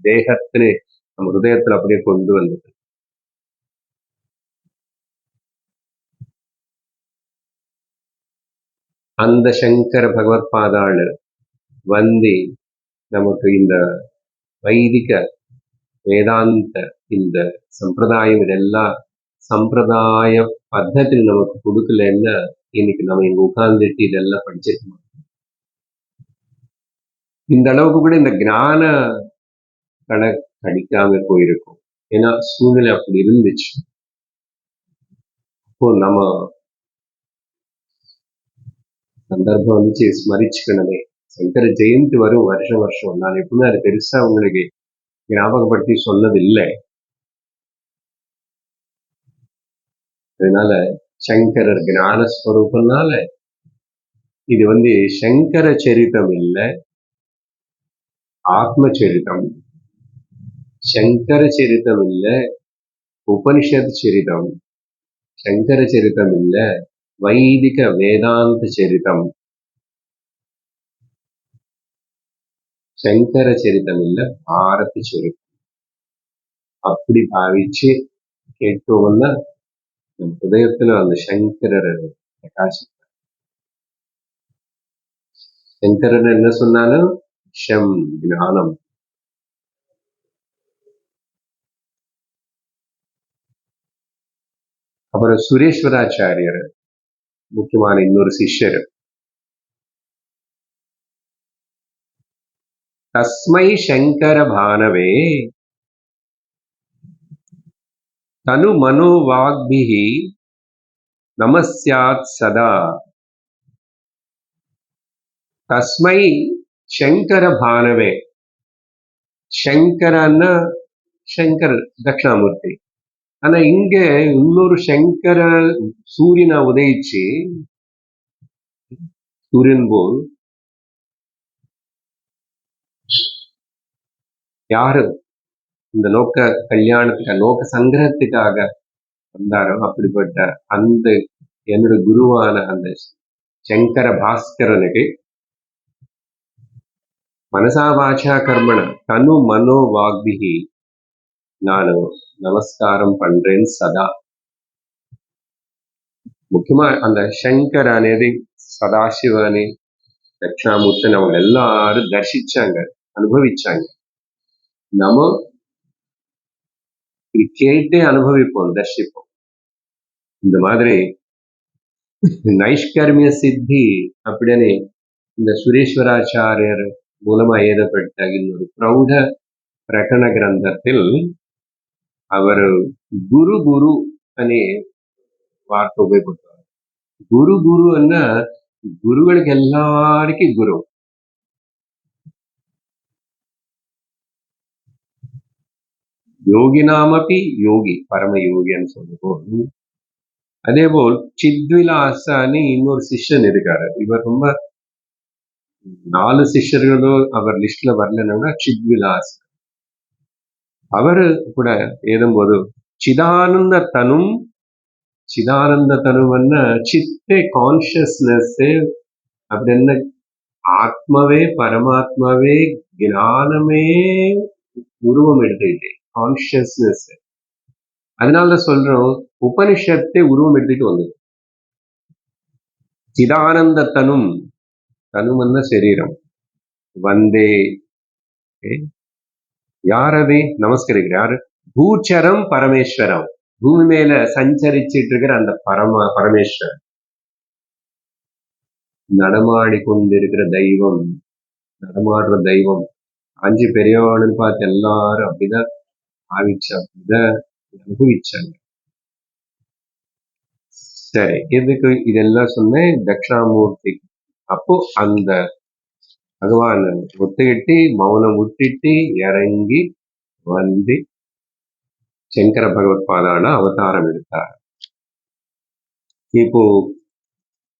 தேகத்திலே நம்ம ஹிருதயத்துல அப்படியே கொண்டு வந்துட்டு அந்த சங்கர பகவத் பாதாளு நமக்கு இந்த வைதிக வேதாந்த இந்த சம்பிரதாயம் இதெல்லாம் சம்பிரதாய பத்தத்தில் நமக்கு கொடுக்கலன்னா இன்னைக்கு நம்ம இங்க உட்கார்ந்துட்டு இதெல்லாம் படிச்சிருக்கோம். இந்த அளவுக்கு கூட இந்த ஞான கணக்கு அடிக்காம போயிருக்கும். ஏன்னா சூழ்நிலை அப்படி இருந்துச்சு. இப்போ நம்ம சந்தர்ப்பம் ஸ்மரிச்சுக்கணுமே. சங்கர ஜெயந்தி வரும் வருஷம் வருஷம். நான் எப்பவுமே அது பெருசா உங்களுக்கு ஞாபகப்படுத்தி சொன்னது இல்லை. அதனால சங்கரர் ஞானஸ்வரூபம்னால இது சங்கர சரிதம் இல்லை, ஆத்ம சரிதம். சங்கர சரிதம் இல்லை, உபனிஷத் சரிதம். சங்கர சரிதம் இல்லை, வைதிக வேதாந்த சரிதம். சங்கர சரிதம் இல்லை, பாரத சரிதம். அப்படி பாவிச்சு கேட்டோம்னா நம்ம ஹிருதயத்துல அந்த சங்கரர் பிரகாசிப்பார். சங்கரன் என்ன சொன்னாலும் ஷம் ஞானம். அப்புறம் சுரேஸ்வராச்சாரியர் முக்கியமான இன்னொரு சிஷ்யர். தஸ்மை சங்கர பானவே தனு மனோ வாக்பிஹி நமஸ்யாத் சதா. தஸ்மை சங்கர பானவே. சங்கரன்னா சங்கர் தட்சிணாமூர்த்தி. ஆனா இங்க இன்னொரு சங்கர சூரியனை உதயிச்சு, சூரியன் போல் யாரு இந்த லோக கல்யாணத்துக்காக லோக சங்கிரகத்துக்காக வந்தாரோ அப்படிப்பட்ட அந்த என்னோட குருவான அந்த சங்கர பாஸ்கரனுக்கு மனசா வாச்சா கர்மண தனு மனோ வாக்பிஹி நான் நமஸ்காரம் பண்றேன் சதா. ముఖ్యమా அந்த சங்கர் అనేది சதாசிவ అని தட்சிணாமூர்த்தன் அவங்க எல்லாரும் தரிசிச்சாங்க, அனுபவிச்சாங்க. நம்ம இது கேட்டே அனுபவிப்போம், தரிசிப்போம். இந்த மாதிரி நைஷ்கர்மிய சித்தி அப்படின்னு இந்த சுரேஸ்வராச்சாரியர் மூலமா எழுதப்பட்ட இன்னொரு பிரௌಢ பிரகரண கிரந்தத்தில் அவர் குரு குரு అనే వార్త ఉపయోగపడతారు. గురు గురు అన్న గురువులకి எல்லாருக்கு குரு. யோகினாமபி யோகி, பரம யோகின்னு சொல்லுவோம். அதேபோல் சித்விலாசன்னு இன்னொரு சிஷ்யன் இருக்காரு. இவர் ரொம்ப 4 சிஷ்யர்களும் அவர் லிஸ்ட்ல வரலன்னா கூட சித்விலாஸ். அவரு கூட எழுதும்போது சிதானந்த தனும், சிதானந்த தனுவನ್ನ ಚಿತ್ತೆ ಕಾನ್ಷಿಯಸ್ನೆಸ್ அப்படின்னு ஆத்மாவே பரமாத்மாவே ஞானமே உருவம் எடுத்துக்கிட்டு கான்ஷியஸ்னஸ். அதனால சொல்றோம் உபனிஷத்தை உருவம் எடுத்துட்டு வந்தது. சிதானந்த தனும், தனுமன்ன சரீரம் வந்தே யாரது நமஸ்கரிக்கிற யாரு? பூச்சரம் பரமேஸ்வரம், பூமி மேல சஞ்சரிச்சிட்டு இருக்கிற அந்த பரமேஸ்வரன், நடமாடி கொண்டிருக்கிற தெய்வம், நடமாடுற தெய்வம். 5 பெரியவாளுன்னு பார்த்து எல்லாரும் அப்படிதான் ஆவிச்சு, அப்படிதான் அனுபவிச்சாங்க. சரி, இதுக்கு இதெல்லாம் சொன்னேன் தட்சிணாமூர்த்தி. அப்போ அந்த பகவான் ஒத்துக்கிட்டு மௌனம் விட்டுட்டு இறங்கி வந்து சங்கர பகவத்பாதான அவதாரம் எடுத்தார். இப்போ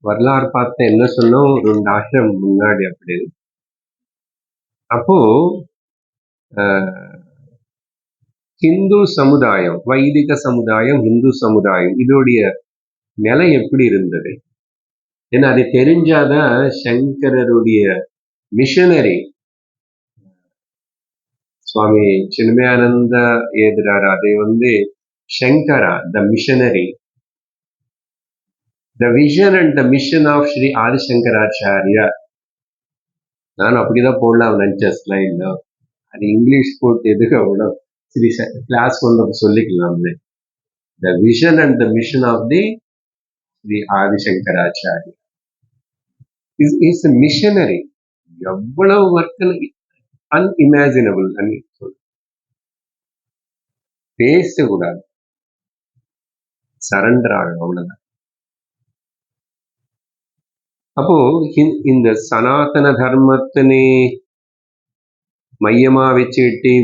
வரலாறு பார்த்து என்ன சொன்னோம், 2 ஆசிரம் முன்னாடி அப்படி. அப்போ ஹிந்து சமுதாயம், வைதிக சமுதாயம், இந்து சமுதாயம், இதோடைய நிலை எப்படி இருந்தது? ஏன்னா அது தெரிஞ்சாதான் சங்கரருடைய மிஷனரி சுவாமி சின்மயானந்த எழுதுறாரு. அதை Shankara the missionary, the vision and the mission of Sri Adi Shankaracharya. நான் அப்படிதான் போடலாம் நினைச்சேன் ஸ்லைட்ல. அது இங்கிலீஷ் போட்டு எதுக்கு அவ்வளோ சரி, கிளாஸ் சொல்லிக்கலாம்னு. The vision and the mission of the Sri Adi Shankaracharya is a missionary. எவ்வளவு ஒர்க் அன்இமேஜினபிள் பேசக்கூடாது, சரண்டர் ஆகும், அவ்வளவுதான். அப்போ இந்த சனாதன தர்மத்தினே மையமா வச்சுக்கிட்டு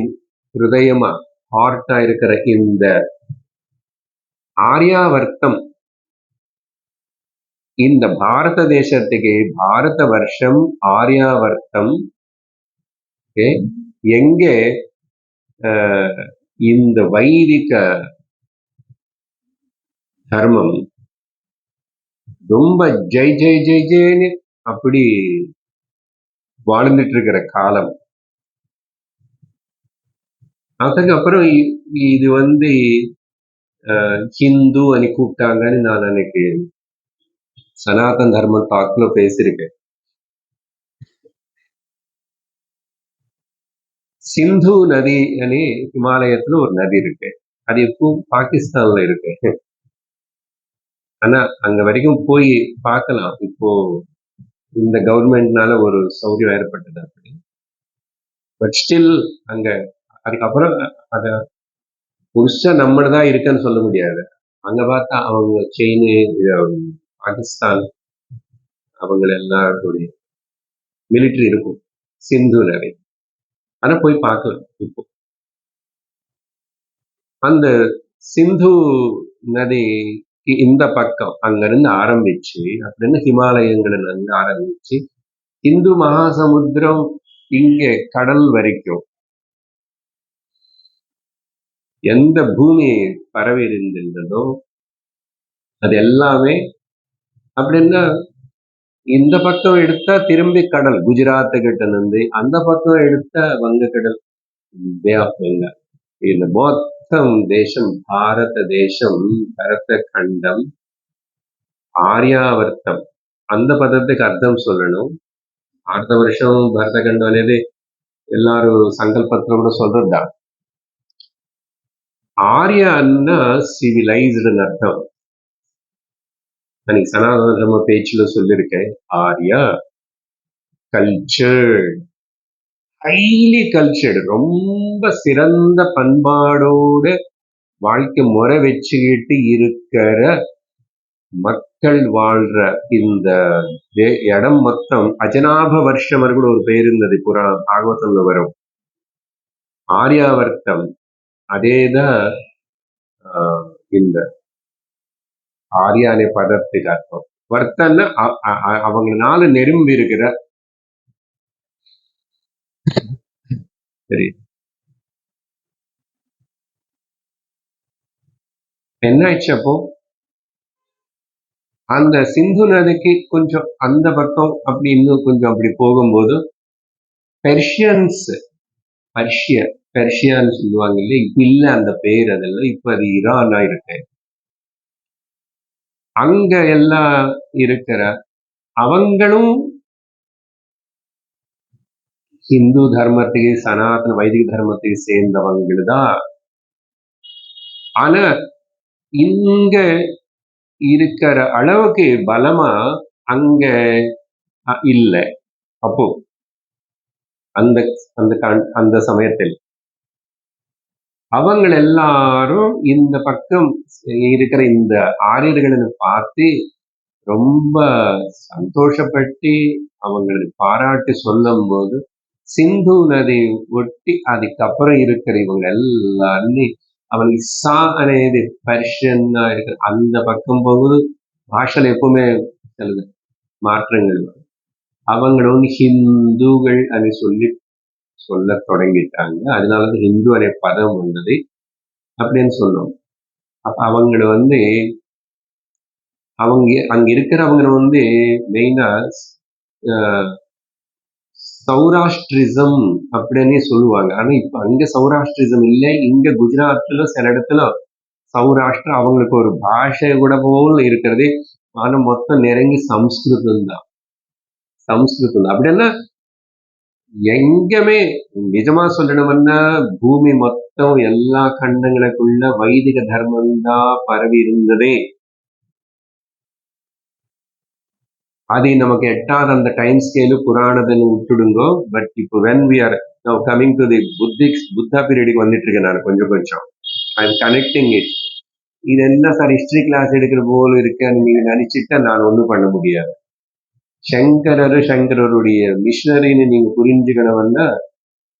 ஹிருதயமா ஹார்ட்டா இருக்கிற இந்த ஆர்யாவர்த்தம், இந்த பாரத தேசத்துக்கு பாரத வருஷம் ஆர்யாவர்த்தம் எங்கே இந்த வைதிக தர்மம் ரொம்ப ஜெய் ஜெய் ஜெய் ஜெய்னு அப்படி வாழ்ந்துட்டு இருக்கிற காலம். அதுக்கப்புறம் இது ஹிந்து అని கூப்பிட்டாங்கன்னு நான் அன்னைக்கு சனாதன் தர்ம டாக்ல பேசியிருக்கேன். சிந்து நதி అని ஹிமாலயத்துல ஒரு நதி இருக்கு. அது இப்போ பாகிஸ்தான்ல இருக்கு. ஆனா அங்க வரைக்கும் போய் பார்க்கலாம். இப்போ இந்த கவர்மெண்ட்னால ஒரு சௌகரியம் ஏற்பட்டது அப்படி. பட் ஸ்டில் அங்க அதுக்கப்புறம் அத புதுசா நம்மளதான் இருக்குன்னு சொல்ல முடியாது. அங்க பார்த்தா அவங்க சைனு, பாகிஸ்தான், அவங்க எல்லாருடைய மிலிட்டரி இருக்கும் சிந்து நதி. ஆனா போய் பார்க்கலாம். இப்போ அந்த சிந்து நதிக்கு இந்த பக்கம் அங்கிருந்து ஆரம்பிச்சு அப்படின்னு ஹிமாலயங்களில் இருந்து ஆரம்பிச்சு இந்து மகாசமுத்திரம் இங்கே கடல் வரைக்கும் எந்த பூமி பரவி இருந்திருந்ததோ அது எல்லாமே அப்படின்னா இந்த பக்கம் எடுத்தா திரும்பி கடல், குஜராத்து கிட்ட இருந்து அந்த பக்கம் எடுத்தா வங்கக்கடல், பே ஆஃப் பெங்கால். இந்த மொத்தம் தேசம் பாரத தேசம், பரத கண்டம் ఆర్యావర్తం அந்த పదத்துக்கு అర్థం சொல்லணும். அடுத்த வருஷம் பரத கண்டம் అనేది எல்லாரும் சங்கல்பத்துல கூட சொல்றதுதான். ஆர்யான்னா சிவிலைஸ்டுன்னு அர்த்தம். அன்னைக்கு சனாதன தர்ம பேச்சுல சொல்லியிருக்கேன். ஆர்யா கல்ச்சர்ட், ஹைலி கல்ச்சர்டு, ரொம்ப சிறந்த பண்பாடோட வாழ்க்கை முறை வச்சுக்கிட்டு இருக்கிற மக்கள் வாழ்ற இந்த இடம் மொத்தம் அஜனாப வருஷம் கூட ஒரு பேர் இருந்தது பாகவதம்ல வரும். ஆர்யாவர்த்தம் அதேதான் இந்த ஆர்யா அనే பதத்துக்கு அர்த்தம். வர்த்தம்னா அவங்களால நெரும்பி இருக்கிற. சரி, என்ன ஆயிடுச்சு அப்போ? அந்த சிந்து நதிக்கு கொஞ்சம் அந்த பக்கம் அப்படி இன்னும் கொஞ்சம் அப்படி போகும்போது பெர்ஷியான்னு சொல்லுவாங்க இல்லையா? இப்ப இல்ல அந்த பேர், அதெல்லாம் இப்ப அது ஈரான் ஆயிருக்கு. அங்க எல்லாம் இருக்கிற அவங்களும் ஹிந்து தர்மத்துக்கு, சனாதன வைதிக தர்மத்துக்கு சேர்ந்தவங்க தான். ஆனா இங்க இருக்கிற அளவுக்கு பலமா அங்க இல்ல. அப்போ அந்த அந்த அந்த சமயத்தில் அவங்க எல்லாரும் இந்த பக்கம் இருக்கிற இந்த ஆரியர்களை பார்த்து ரொம்ப சந்தோஷப்பட்டு அவங்களுக்கு பாராட்டு சொல்லும் போது சிந்து நதி ஒட்டி அதுக்கப்புறம் இருக்கிற இவங்க எல்லாருமே அவனுக்கு சா అనేది பர்ஷியன்னா இருக்கிற அந்த பக்கம் போகுது. பாஷையில எப்பவுமே சில மாற்றங்கள் வரும். அவங்க வந்து ஹிந்துகள் అని சொல்ல தொடங்கிட்டாங்க. அதனாலதான் ஹிந்து அనే பதம் வந்தது அப்படின்னு சொன்னோம். அப்ப அவங்கள வந்து அவங்க அங்க இருக்கிறவங்க வந்து மெயினா சௌராஷ்டிரிசம் அப்படின்னே சொல்லுவாங்க. ஆனா இப்ப அங்க சௌராஷ்டிரிசம் இல்லை. இங்க குஜராத்ல சில இடத்துல சௌராஷ்டிரா அவங்களுக்கு ஒரு பாஷை கூட போல இருக்கிறது. ஆனா மொத்தம் நெருங்கி சம்ஸ்கிருதம் தான். அப்படின்னா எங்கமே நிஜமா சொல்லணும்னா பூமி மொத்தம் எல்லா கண்டங்களுக்குள்ள வைதிக தர்மம் தான் பரவி இருந்ததே. அது நமக்கு எட்டாத அந்த டைம் ஸ்கேலு புராணதுன்னு விட்டுடுங்கோ. பட் இப்போ when we are now coming to the Buddha பீரியடுக்கு வந்துட்டு இருக்கேன் நான் கொஞ்சம் ஐ எம் கனெக்டிங் இட். இது என்ன சார் ஹிஸ்டரி கிளாஸ் எடுக்கிற போல இருக்கேன்னு நீங்க நினைச்சிட்டா நான் ஒன்றும் பண்ண முடியாது. சங்கரருடைய மிஷனரின்னு நீங்க புரிஞ்சுக்கணும்னா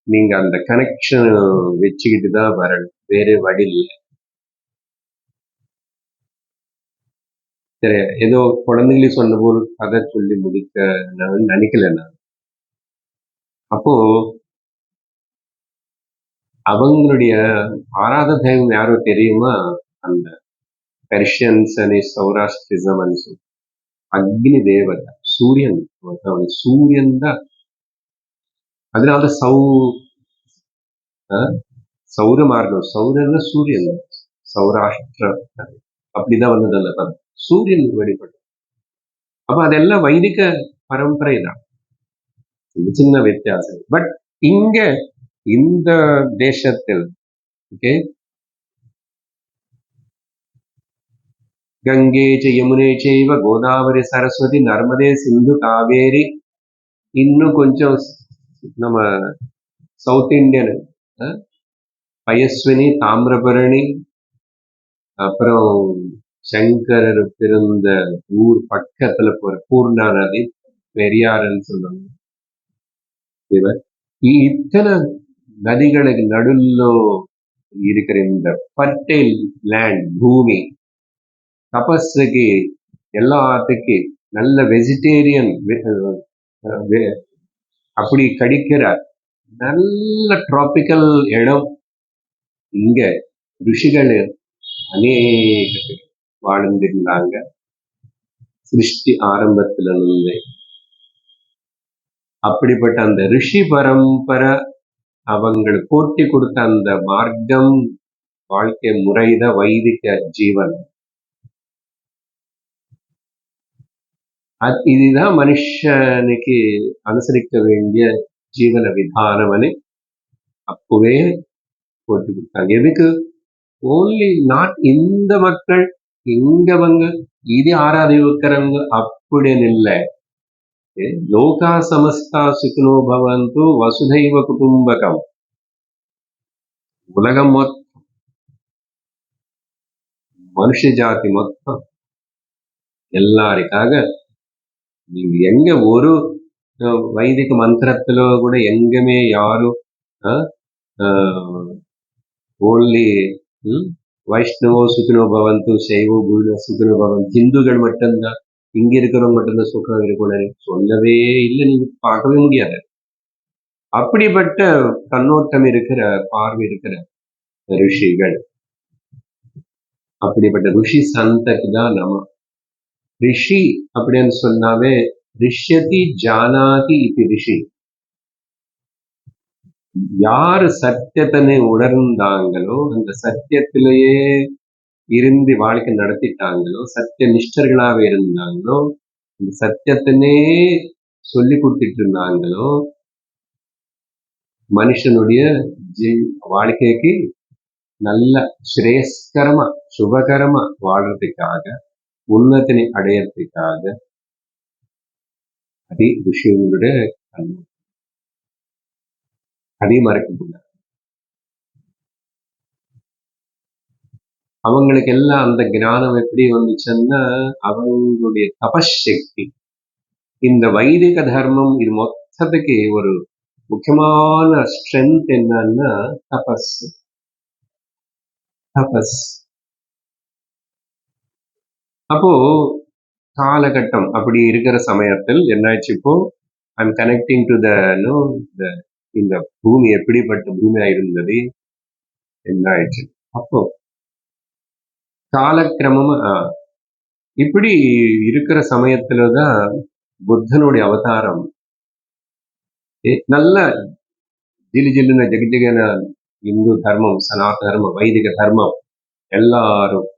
நீங்க அந்த கனெக்ஷன் வச்சுக்கிட்டு தான் வரணும், வேற வழி இல்லை. சரி, ஏதோ குழந்தைகளே சொன்ன போல் கதை சொல்லி முடிக்க நான் நினைக்கல. நான் அப்போ அவங்களுடைய ஆராத தெய்வம் யாரோ தெரியுமா? அந்த பெர்ஷியன்ஸ் அண்ட் சௌராஷ்டிரிசம் అని சொல்லி அக்னி தேவதை, சூரியன். சூரியன் தான். அதனால சௌர மார்க்கம், சௌரன்னா சூரியன், சௌராஷ்டிர அப்படிதான் வந்தது அந்த பதம். சூரியன் வெளிப்படும். அப்ப அதெல்லாம் வைதிக பரம்பரை தான், சின்ன வித்தியாசம். பட் இங்க இந்த தேசத்தில் ஓகே, கங்கே யமுனே செய்வ கோதாவரி சரஸ்வதி நர்மதே சிந்து காவேரி, இன்னும் கொஞ்சம் நம்ம சவுத் இந்தியன் பயஸ்வினி, தாமிரபரணி, அப்புறம் சங்கரர் பிறந்த ஊர் பக்கத்துல போற பூர்ணா நதி, பெரியாருன்னு சொல்லுவாங்க. இத்தனை நதிகளுக்கு நடுల్లో இருக்கிற இந்த ஃபர்டைல் லேண்ட், பூமி, தபஸுக்கு எல்லாத்துக்கு நல்ல வெஜிடேரியன் அப்படி கிடைக்கிற நல்ல டிராபிக்கல் இடம். இங்க ரிஷிகள் அநேக வாழ்ந்திருந்தாங்க சிருஷ்டி ஆரம்பத்துல இருந்து. அப்படிப்பட்ட அந்த ரிஷி பரம்பரை அவங்களுக்கு போட்டி கொடுத்த அந்த மார்க்கம், வாழ்க்கை முறைதான் வைதிக ஜீவன். இதுதான் மனுஷனுக்கு அனுசரிக்க வேண்டிய ஜீவன விதானம்னு அப்பவே போட்டு கொடுத்தாங்க. எதுக்கு? ஓன்லி நாட் இந்த மக்கள் இங்கவங்க இது ஆராதிக்கிறவங்க அப்படின்னு இல்லை. லோகா சமஸ்தா சுகினோ பவந்து வசுதைவ குடும்பகம். உலகம் மொத்தம், மனுஷ ஜாதி மொத்தம் எல்லாருக்காக நீங்க எங்க ஒரு வைதிக மந்திரத்துல கூட எங்கமே யாரும் ஓன்லி வைஷ்ணவோ சுகினோ பவந்து, சைவோ சுகினோ பவந்து, ஹிந்துக்கள் மட்டும்தான் இங்க இருக்கிறவங்க மட்டும்தான் சுகம் இருக்கணும் சொல்லவே இல்லை. நீங்க பார்க்கவே முடியாது. அப்படிப்பட்ட கண்ணோட்டம் இருக்கிற பார்வை இருக்கிற ரிஷிகள். அப்படிப்பட்ட ரிஷி சந்தக்கு தான் நம்ம ரிஷி அப்படின்னு சொன்னாவே ரிஷ்யதி ஜானாதி இது ரிஷி. யாரு சத்தியத்தனை உணர்ந்தாங்களோ, அந்த சத்தியத்திலேயே இருந்து வாழ்க்கை நடத்திட்டாங்களோ, சத்திய நிஷ்டர்களாக இருந்தாங்களோ, இந்த சத்தியத்தினே சொல்லி கொடுத்துட்டு இருந்தாங்களோ, மனுஷனுடைய வாழ்க்கைக்கு நல்ல ஸ்ரேயஸ்கரமா சுபகரமா வாழ்றதுக்காக, உன்னத்தினை அடையறதுக்காக அதே ரிஷிகளுடைய அதே மறக்கக்கூடாது. அவங்களுக்கு எல்லாம் அந்த ஞானம் எப்படி வந்துச்சுன்னா அவங்களுடைய தபசக்தி. இந்த வைதிக தர்மம் இது மொத்தத்துக்கு ஒரு முக்கியமான ஸ்ட்ரென்த் என்னன்னா தபஸ். தபஸ். அப்போ காலகட்டம் அப்படி இருக்கிற சமயத்தில் என்னாச்சு, இப்போ ஐம் கனெக்டிங் டு இந்த பூமி எப்படிப்பட்ட பூமியா இருந்தது என்ன ஆயிடுச்சு. அப்போ காலக்கிரமமா இப்படி இருக்கிற சமயத்துலதான் புத்தனுடைய அவதாரம் நல்ல ஜில்லுன்னு ஜெகஜெகன இந்து தர்மம், சனாதன தர்மம், வைதிக தர்மம் எல்லாரும்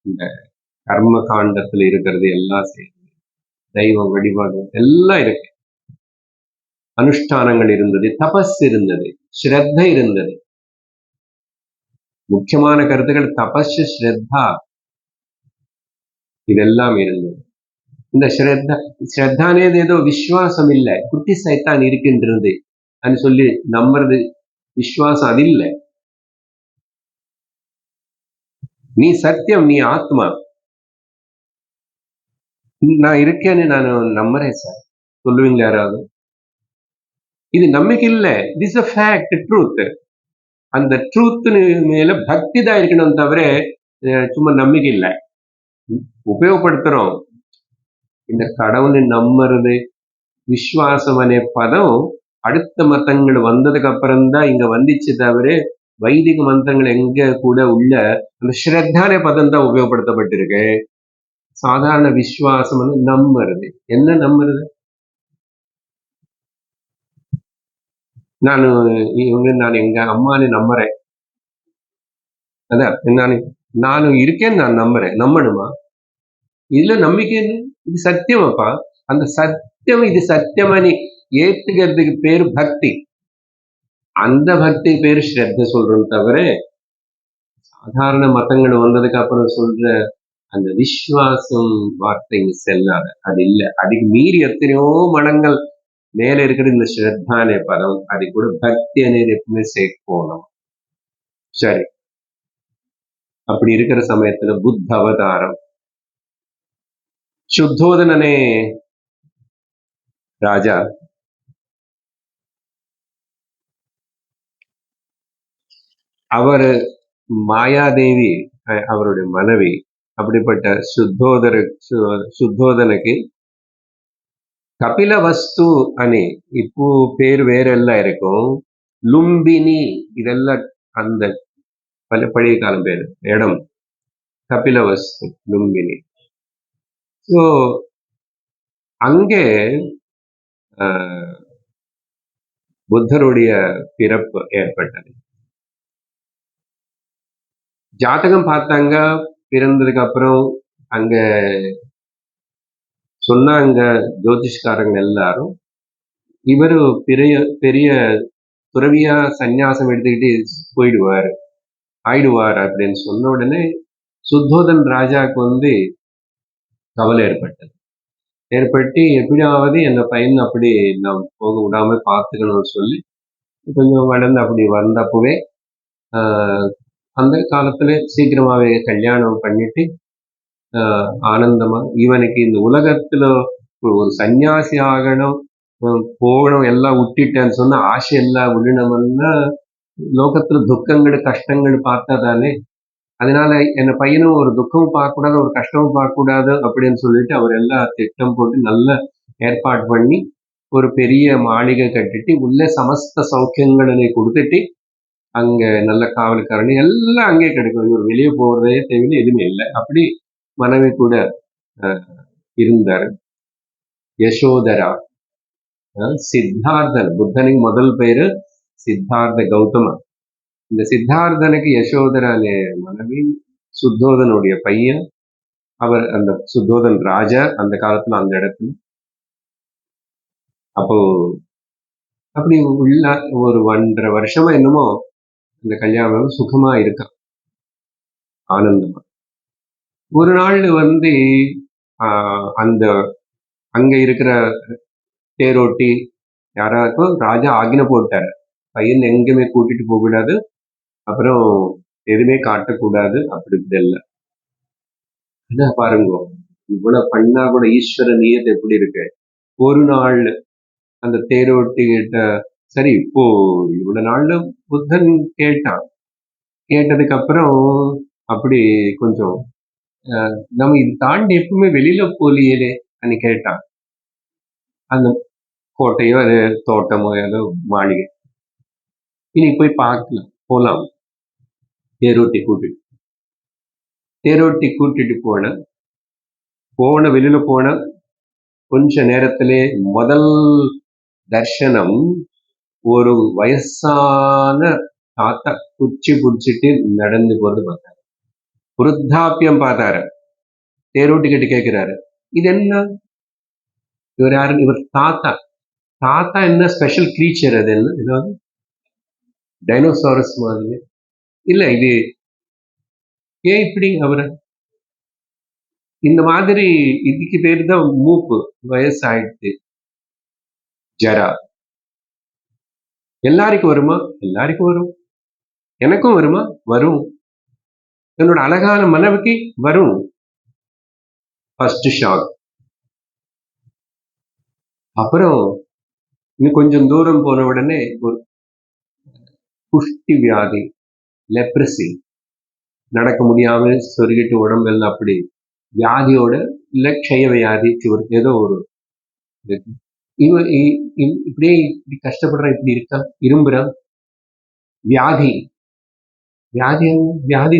இந்த கர்ம காண்டத்துல இருக்கிறது எல்லாம் சேர்ந்து தெய்வம் வழிபாடு எல்லாம் இருக்கு. அனுஷ்டானங்கள் இருந்தது, தபஸ் இருந்தது, ஸ்ரத்த இருந்தது. முக்கியமான கருத்துக்கள் தபஸ், ஸ்ரத்தா இதெல்லாம் இருந்தது. இந்த ஸ்ரத்தானேது ஏதோ விஸ்வாசம் இல்லை, குட்டி சைத்தான் இருக்கின்றது அப்படின்னு சொல்லி நம்புறது விஸ்வாசம். அது இல்லை. நீ சத்தியம், நீ ஆத்மா, நான் இருக்கேன்னு நான் நம்புறேன் சார் சொல்லுவீங்க யாராவது? இது நம்பிக்கை இல்லை, திஸ் அ ஃபேக்ட், ட்ரூத். அந்த ட்ரூத் மேல பக்தி தான் இருக்கணும் தவிர சும்மா நம்பிக்கை இல்லை. உபயோகப்படுத்துறோம். இந்த கடவுளை நம்புறது விஸ்வாசம் அనే பதம் அடுத்த மதங்கள் வந்ததுக்கு அப்புறம்தான் இங்க வந்துச்சு தவிர வைதிக மந்திரங்கள் எங்க கூட உள்ள அந்த ஸ்ரத்தான பதம் தான் உபயோகப்படுத்தப்பட்டிருக்கு. சாதாரண விஸ்வாசம் நம்புறது. என்ன நம்புறது? நான் எங்க அம்மானு நம்புறேன். அதான் நானும் இருக்கேன்னு நான் நம்புறேன். நம்பணுமா? இதுல நம்பிக்கை என்ன? இது சத்தியமாப்பா. அந்த சத்தியம் இது சத்தியமணி ஏத்துக்கிறதுக்கு பேரு பக்தி. அந்த பக்தி பேரு ஸ்ரத்த சொல்றோம் தவிர சாதாரண மதங்கள் வந்ததுக்கு அப்புறம் சொல்ற அந்த விஸ்வாசம் வார்த்தை செல்லாத. அது இல்லை. அதுக்கு மீறி எத்தனையோ மடங்கள் மேல இருக்கிற இந்த ஸ்ரத்தானே பதம், அது கூட பக்தி అనేది எப்பவுமே சேர்க்கணும். சரி, அப்படி இருக்கிற சமயத்துல புத்த அவதாரம். சுத்தோதனனே ராஜா அவர் மாயாதேவி அவருடைய மனைவி. அப்படிப்பட்ட சுத்தோதனுக்கு கபிலவஸ்து అని இப்போ பேர் வேறெல்லாம் இருக்கும். லும்பினி இதெல்லாம் அந்த பழைய காலம் பேரு இடம். கபிலவஸ்து, லும்பினி. ஸோ அங்கே புத்தருடைய பிறப்பு ஏற்பட்டது. ஜாதகம் பார்த்தாங்க. பிறந்ததுக்கு அப்புறம் அங்க சொன்னாங்க ஜோதிஷ்காரங்க எல்லாரும், இவரு பெரிய பெரிய துறவியா சந்நியாசம் எடுத்துக்கிட்டு ஆயிடுவார் அப்படின்னு சொன்ன உடனே சுத்தோதன் ராஜாவுக்கு கவலை ஏற்பட்டு எப்படியாவது என்ன பையன் அப்படி நான் போக விடாம பார்த்துக்கணும்னு சொல்லி கொஞ்சம் வளர்ந்து அப்படி வந்தப்பவே அந்த காலத்துல சீக்கிரமாவே கல்யாணம் பண்ணிட்டு ஆனந்தமா இவனுக்கு இந்த உலகத்துல ஒரு சன்னியாசி ஆகணும், போகணும், எல்லாம் விட்டுட்டேன்னு சொன்ன ஆசை எல்லாம் விடணும்னா லோகத்துல துக்கங்கள் கஷ்டங்கள் பார்த்தா தானே. அதனால என்ன பையனும் ஒரு துக்கமும் பார்க்கக்கூடாது, ஒரு கஷ்டமும் பார்க்கக்கூடாது அப்படின்னு சொல்லிட்டு அவர் எல்லாம் திட்டம் போட்டு நல்ல ஏற்பாடு பண்ணி ஒரு பெரிய மாளிகை கட்டிட்டு உள்ள சமஸ்த சௌக்கியங்களை கொடுத்துட்டு அங்க நல்ல காவல்காரன் எல்லாம் அங்கே கிடைக்கும். இவர் வெளியே போறதே தேவையில்லை, எதுவுமே இல்லை. அப்படி மனைவி கூட இருந்தார். யசோதரா, சித்தார்த்தன், புத்தனுக்கு முதல் பேரு சித்தார்த்த கௌதம. இந்த சித்தார்த்தனுக்கு யசோதரா மனைவி, சுத்தோதனுடைய பையன். அவர் அந்த சுத்தோதன் ராஜா அந்த காலத்துல அந்த இடத்துல. அப்போ அப்படி உள்ள ஒரு 1.5 வருஷமா என்னமோ இந்த கல்யாணம் சுகமா இருக்கான், ஆனந்தமா. ஒரு நாள் அந்த அங்க இருக்கிற தேரோட்டி யாராருக்கும் ராஜா ஆக்ஞை போட்டாரு, பையன் எங்கேயுமே கூட்டிட்டு போக கூடாது, அப்புறம் எதுவுமே காட்டக்கூடாது, அப்படி இல்லை. என்ன பாருங்க, இவ்வளவு பண்ணா கூட ஈஸ்வர நியத்தை எப்படி இருக்கு. ஒரு நாள் அந்த தேரோட்டி கிட்ட, சரி இப்போ இவ்வளவு நாள்ல புத்தன் கேட்டதுக்கு அப்புறம் அப்படி கொஞ்சம் நம்ம இது தாண்டி எப்பவுமே வெளியில போலியே அன்னைக்கு கேட்டான். அந்த கோட்டையோ அது தோட்டமோ ஏதோ மாளிகை, இனி போய் பார்க்கலாம், போலாம். தேரோட்டி கூட்டிட்டு போன வெளியில போன கொஞ்ச நேரத்திலே முதல் தர்சனம் ஒரு வயசான தாத்தா குச்சி பிடிச்சிட்டு நடந்து போறது பார்த்தாரு. விருத்தாப்பியம் பார்த்தாரு. தேரோட்டி கிட்ட கேட்கிறாரு, இது என்ன, இவர் யாரு? இவர் தாத்தா என்ன ஸ்பெஷல் கிரீச்சர்? அது என்ன, ஏதாவது டைனோசாரஸ் மாதிரி இல்ல, இது ஏன் இப்படி அவரு இந்த மாதிரி? இதுக்கு பேரு தான் மூப்பு, வயசாயிடுச்சு, ஜரா. எல்லாருக்கும் வருமா? எல்லாருக்கும் வரும். எனக்கும் வருமா? வரும். என்னோட அழகான மனைவிக்கு வரும். First shock. அப்புறம் இன்னும் கொஞ்சம் தூரம் போன உடனே ஒரு குஷ்டி வியாதி, லெப்ரசி, நடக்க முடியாம சொருகிட்டு உடம்பெல்லாம் அப்படி வியாதியோட, இல்ல க்ஷய வியாதி, ஏதோ ஒரு இப்படியே இப்படி கஷ்டப்படுற, இப்படி இருக்கா, இரும்புறான். வியாதி வியாதி.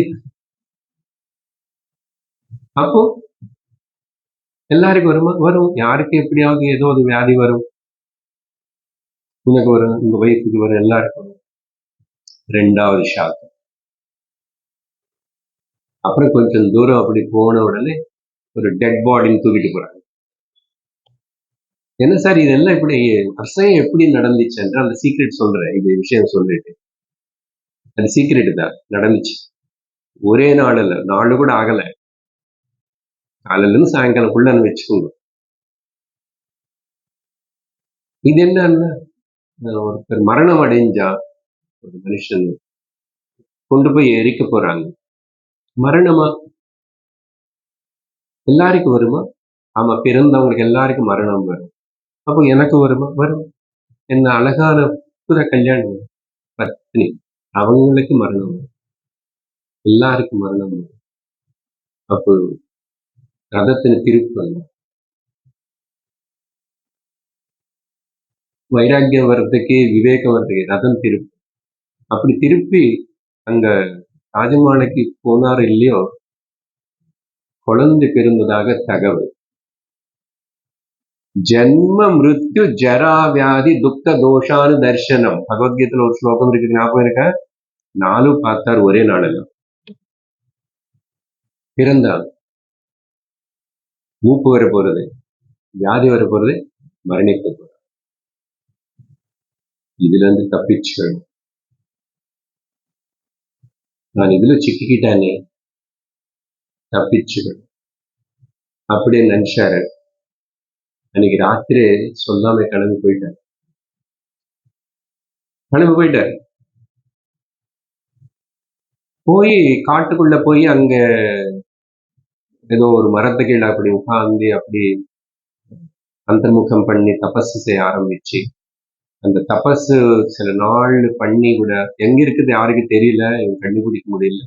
அப்போ எல்லாருக்கும் வருமா? வரும். யாருக்கு எப்படியாவது ஏதோ ஒரு வியாதி வரும். உனக்கு வரும், உங்க வயசுக்கு வரும், எல்லாருக்கும் வரும். 2வது ஷாக். அப்புறம் கொஞ்சம் தூரம் அப்படி போன உடனே ஒரு டெட் பாடின்னு தூக்கிட்டு போறாங்க. என்ன சார் இதெல்லாம் இப்படி அசையம் எப்படி நடந்துச்சு என்று அந்த சீக்ரெட் சொல்றேன். இது விஷயம் சொல்லிட்டு, அது சீக்ரெட் தான், நடந்துச்சு. ஒரே நாள் இல்ல, நாலு கூட ஆகல, காலையில இருந்து சாயங்காலம்குள்ளன்னு வச்சுக்கோங்க. இது என்னன்னா, ஒருத்தர் மரணம் அடைஞ்சா ஒரு மனுஷன் கொண்டு போய் எரிக்க போறாங்க. மரணமா? எல்லாருக்கும் வருமா? ஆமா, பிறந்தவங்களுக்கு எல்லாருக்கும் மரணம் வரும். அப்போ எனக்கு வருமா? வரும். என்ன அழகான புற கல்யாணம் பத்னி, அவங்களுக்கு மரணம் வரும், எல்லாருக்கும் மரணம் வரும். அப்போ ரதத்தின் திருப்பு, வைராக்கியம் வர்றதுக்கு, விவேகம் வர்றதுக்கு ரதம் திருப்பு. அப்படி திருப்பி அங்க ராஜமாலைக்கு போனார் இல்லையோ, குழந்தை பிறந்ததாக தகவல். ஜென்ம மிருத்யு ஜரா வியாதி துக்க தோஷானு தர்சனம். பகவத்கீதையில ஒரு ஸ்லோகம் இருக்கு, ஞாபகம் இருக்க? 4 பார்த்தார் ஒரே நாளெல்லாம். பிறந்தார், மூப்பு வர போறது, வியாதி வர போறது, மரணிக்க போறது. இதுல இருந்து தப்பிச்சுக்கணும். நான் இதுல சிக்கிக்கிட்டானே, தப்பிச்சுக்கணும் அப்படின்னு நினைச்சாரு. அன்னைக்கு ராத்திரி சொல்லாம கிளம்பி போயிட்டார். போய் காட்டுக்குள்ள போய் அங்க ஏதோ ஒரு மரத்து கீழே அப்படி உட்கார்ந்து அப்படி அந்தர்முகம் பண்ணி தபசு செய்ய ஆரம்பிச்சு, அந்த தபசு சில நாள் பண்ணி கூட எங்க இருக்குது யாருக்கு தெரியல, இவங்க கண்டுபிடிக்க முடியல.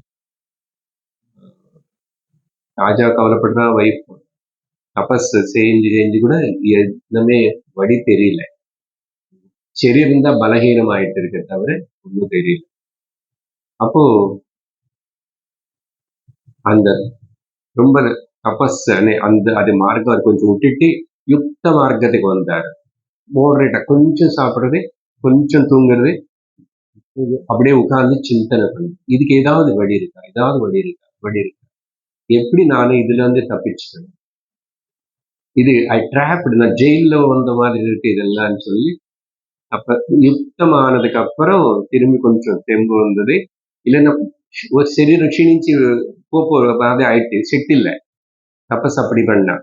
ராஜா கவலைப்படுறா, வைஃப் தபஸ் செஞ்சு செஞ்சு கூட எதுவுமே வழி தெரியல. சரீரம் தான் பலகீனம் ஆயிட்டு இருக்க தவிர ஒன்றும் தெரியல. அப்போ அந்த ரொம்ப தபஸ் அந்த அது மார்க்கம் கொஞ்சம் விட்டுட்டு யுக்த மார்க்கத்துக்கு வந்தார். மோர்ரேட்டா கொஞ்சம் சாப்பிடுறது, கொஞ்சம் தூங்குறது, அப்படியே உட்கார்ந்து சிந்தனை பண்ணு, இதுக்கு ஏதாவது வழி இருக்கா, ஏதாவது வழி இருக்கா, எப்படி நானும் இதுல இருந்து தப்பிச்சுக்கணும், இது நான் ஜெயில வந்த மாதிரி இருக்கு இதெல்லாம் சொல்லி, அப்ப யுக்தமானதுக்கு அப்புறம் திரும்பி கொஞ்சம் தெம்பு வந்தது. இல்லைன்னா ஒரு சரீரம் க்ஷீணிச்சு போறது ஆயிட்டு, செட் இல்லை தப்பஸ் அப்படி பண்ணா.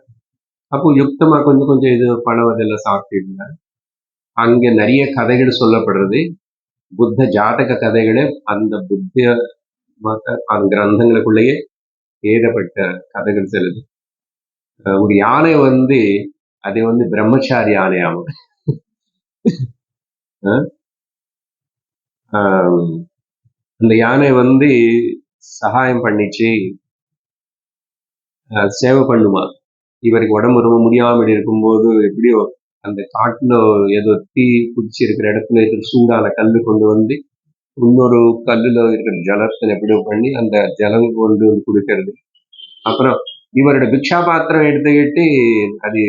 அப்போ யுக்தமா கொஞ்சம் கொஞ்சம் இது பணவதெல்லாம் சாப்பிட்டு இருந்தார். அங்க நிறைய கதைகள் சொல்லப்படுறது, புத்த ஜாதக கதைகளே அந்த புத்த அந்த கிரந்தங்களுக்குள்ளேயே ஏகப்பட்ட கதைகள் செல்லுது. ஒரு யானை அது பிரம்மச்சாரி யானையாகும். அந்த யானை சகாயம் பண்ணிச்சு, சேவை பண்ணுமா. இவருக்கு உடம்பு ரொம்ப முடியாமல் இருக்கும்போது எப்படியோ அந்த காட்டுல ஏதோ தீ குதிச்சு இருக்கிற இடத்துல இருக்கிற சூடான கல்லு கொண்டு வந்து இன்னொரு கல்லுல இருக்கிற ஜலத்தை எப்படியோ பண்ணி அந்த ஜலம் கொண்டு கொடுக்கறது. அப்புறம் இவரோட பிக்ஷா பாத்திரம் எடுத்துக்கிட்டு அது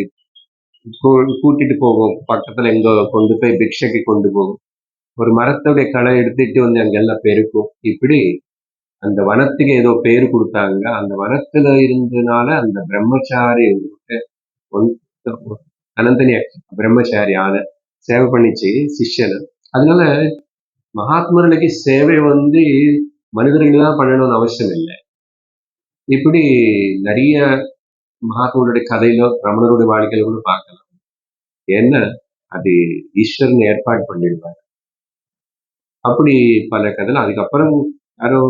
கூட்டிட்டு போகும், பக்கத்துல எங்க கொண்டு போய் பிக்ஷைக்கு கொண்டு போகும். ஒரு மரத்தோடைய களை எடுத்துட்டு அங்கெல்லாம் பெருக்கும். இப்படி அந்த வனத்துக்கு ஏதோ பேரு கொடுத்தாங்க. அந்த வனத்துல இருந்ததுனால அந்த பிரம்மச்சாரி அனந்தனிய பிரம்மச்சாரி ஆன சேவை பண்ணிச்சு சிஷ்யன். அதனால மகாத்மர்களுக்கு சேவை மனிதர்கள் தான் பண்ணணும்னு அவசியம் இல்லை. இப்படி நிறைய மகாத்மாவுடைய கதையில ரமணருடைய வாழ்க்கையில கூட பார்க்கலாம். ஏன்னா அது ஈஸ்வரன் ஏற்பாடு பண்ணிடுவார். அப்படி பல கதை. அதுக்கப்புறம் யாரோ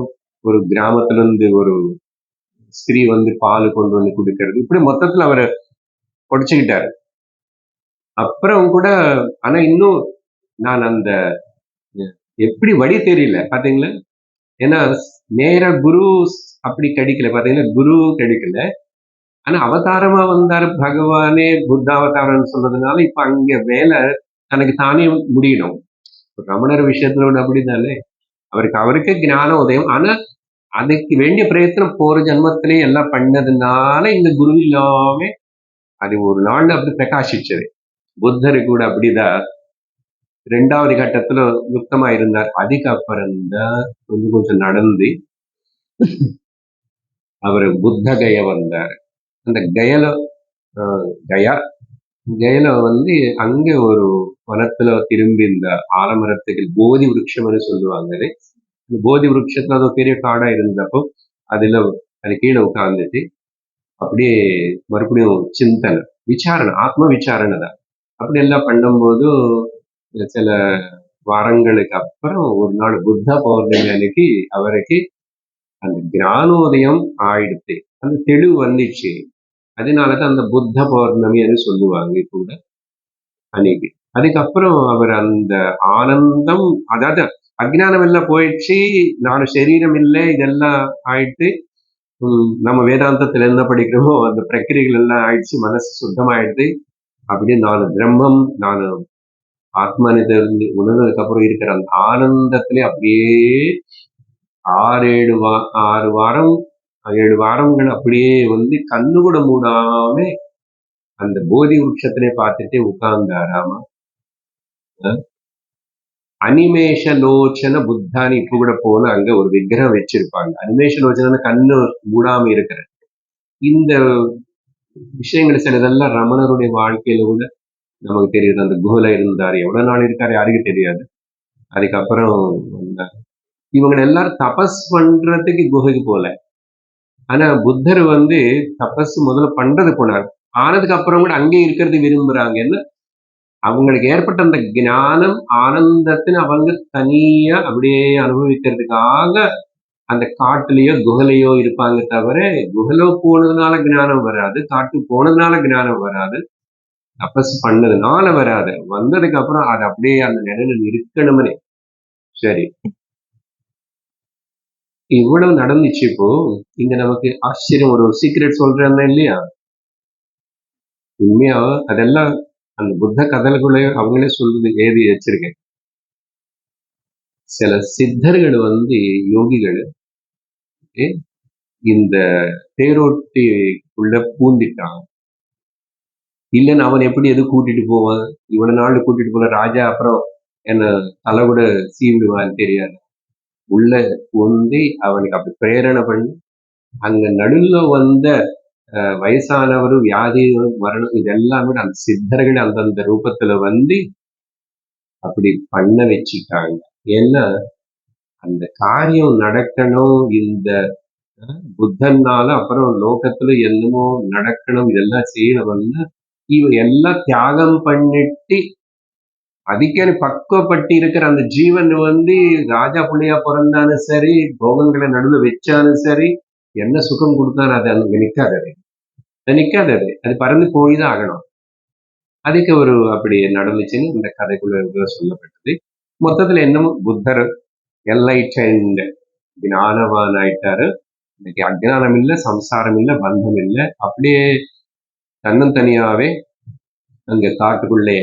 ஒரு கிராமத்துல இருந்து ஒரு ஸ்திரீ பால் கொண்டு வந்து குடிக்கிறது, இப்படி மொத்தத்துல அவரை உடைச்சுக்கிட்டாரு. அப்புறம் கூட ஆனா இன்னும் நான் அந்த எப்படி வழி தெரியல பாத்தீங்களா. ஏன்னா நேர குரு அப்படி கிடைக்கல பாத்தீங்களா, குரு கிடைக்கல. ஆனா அவதாரமா வந்தாரு பகவானே, புத்த அவதாரம்னு சொல்றதுனால இப்ப அங்க வேலை தனக்கு தானே முடியணும். ரமணர் விஷயத்துல அப்படிதானே, அவருக்கு ஞான உதயம். ஆனா அதுக்கு வேண்டிய பிரயத்தனம் போற ஜென்மத்திலே எல்லாம் பண்ணதுனால இந்த குரு இல்லாம அது ஒரு நாள் அப்படி பிரகாசிச்சது. புத்தரு கூட அப்படிதான் 2வது கட்டத்துல யுக்தமா இருந்தார். அதுக்கப்புறம் தான் கொஞ்சம் நடந்து அவர் புத்த கய வந்தார். அந்த கயா கயல அங்க ஒரு வனத்துல திரும்பி இந்த ஆலமரத்துக்கு போதி விருட்சம்னு சொல்லுவாங்க. அது போதி விருட்சத்துல அது பெரிய காடா இருந்தப்போ அதுல அது கீழே உட்கார்ந்துட்டு அப்படியே மறுபடியும் சிந்தனை, விசாரணை, ஆத்ம விசாரணை தான். அப்படி எல்லாம் பண்ணும்போது சில வாரங்களுக்கு அப்புறம் ஒரு நாள் புத்த பௌர்ணமி அன்னைக்கு அவருக்கு அந்த ஞானோதயம் ஆயிடுச்சு, அந்த தெளிவு வந்துச்சு. அதனாலதான் அந்த புத்த பௌர்ணமின்னு சொல்லுவாங்க கூட அன்னைக்கு. அதுக்கப்புறம் அவர் அந்த ஆனந்தம், அதாவது அஜ்ஞானம் எல்லாம் போயிடுச்சு, நான் சரீரம் இல்லை, இதெல்லாம் ஆயிட்டு நம்ம வேதாந்தத்துல என்ன படிக்கிறோமோ அந்த பிரக்கிரிகள் எல்லாம் ஆயிடுச்சு, மனசு சுத்தமாயிடுது. அப்படியே நான் பிரம்மம், நான் ஆத்மானு தெரிஞ்சு உணர்ந்ததுக்கு அப்புறம் இருக்கிற அந்த ஆனந்தத்திலே அப்படியே 6 வாரம் 7 வாரங்கள் அப்படியே கண்ணு கூட மூடாம அந்த போதி விருட்சத்திலே பார்த்துட்டே உட்கார்ந்தாராமா. அனிமேஷலோச்சன புத்தானி இப்ப கூட போன அங்க ஒரு விக்கிரகம் வச்சிருப்பாங்க. அனிமேஷலோச்சன கண்ணு மூடாம இருக்கிற இந்த விஷயங்கள் சிலதெல்லாம் ரமணருடைய வாழ்க்கையில கூட நமக்கு தெரியுது. அந்த குகையில இருந்தாரு, எவ்வளவு நாள் இருக்காரு யாருக்கும் தெரியாது. அதுக்கப்புறம் வந்தார். இவங்க எல்லாரும் தபஸ் பண்றதுக்கு குகைக்கு போல. ஆனா புத்தர் வந்து தபஸ் முதல்ல பண்றது போனார். ஆனதுக்கு அப்புறம் கூட அங்கே இருக்கிறது விரும்புறாங்கன்னு அவங்களுக்கு ஏற்பட்ட அந்த ஞானம் ஆனந்தத்தின் அவங்க தனியா அப்படியே அனுபவிக்கிறதுக்காக அந்த காட்டுலயோ குகையிலயோ இருப்பாங்க தவிர, குகையில போனதுனால ஞானம் வராது, காட்டுக்கு போனதுனால ஞானம் வராது, தபஸ் பண்ணதுனால வராது. வந்ததுக்கு அப்புறம் அது அப்படியே அந்த நிலையில இருக்கணும்னே. சரி, இவ்வளவு நடந்துச்சு. இப்போ இங்க நமக்கு ஆச்சரியம், ஒரு சீக்ரெட் சொல்றேன் இல்லையா? உண்மையா அதெல்லாம் அந்த புத்த கதைகளுக்குள்ளே அவங்களே சொல்றது எழுதி வச்சிருக்கேன். சில சித்தர்கள் வந்து யோகிகள் இந்த தேரோட்டிக்குள்ள பூந்திட்டான். இல்லைன்னு அவன் எப்படி எது கூட்டிட்டு போவான்? இவ்வளவு நாள் கூட்டிட்டு போன ராஜா அப்புறம் என்ன தலை கூட சீவிடுவான்னு தெரியாது. உள்ள வந்து அவனுக்கு அப்படி பிரேரணை பண்ணி அங்க நடுவுல வந்த வயசானவரும் வியாதியும் மரணம் இதெல்லாம் கூட அந்த சித்தர்கள் அந்தந்த ரூபத்துல வந்து அப்படி பண்ண வச்சுட்டாங்க. ஏன்னா அந்த காரியம் நடக்கணும், இந்த புத்தன்னால அப்புறம் லோகத்துல என்னமோ நடக்கணும், இதெல்லாம் செய்யணும்னா இவ எல்லாம் தியாகம் பண்ணிட்டு அதுக்கே பக்குவப்பட்டு இருக்கிற அந்த ஜீவன் வந்து ராஜா பிள்ளையா பிறந்தாலும் சரி, போகங்களை நடுவில் வச்சாலும் சரி, என்ன சுகம் கொடுத்தாலும் அது அங்க நிக்காது. அது நிக்காது. அது பறந்து போய் தான் ஆகணும். அதுக்கு ஒரு அப்படி நடந்துச்சுன்னு இந்த கதைக்குள்ள சொல்லப்பட்டது. மொத்தத்துல என்னமோ புத்தர் என்லைட்டன்ட் ஞானவான் ஆயிட்டாரு. இன்னைக்கு அஜ்ஞானம் இல்லை, சம்சாரம் இல்லை, பந்தம் இல்லை. அப்படியே தன்னந்தனியாவே அங்க காட்டுக்குள்ளே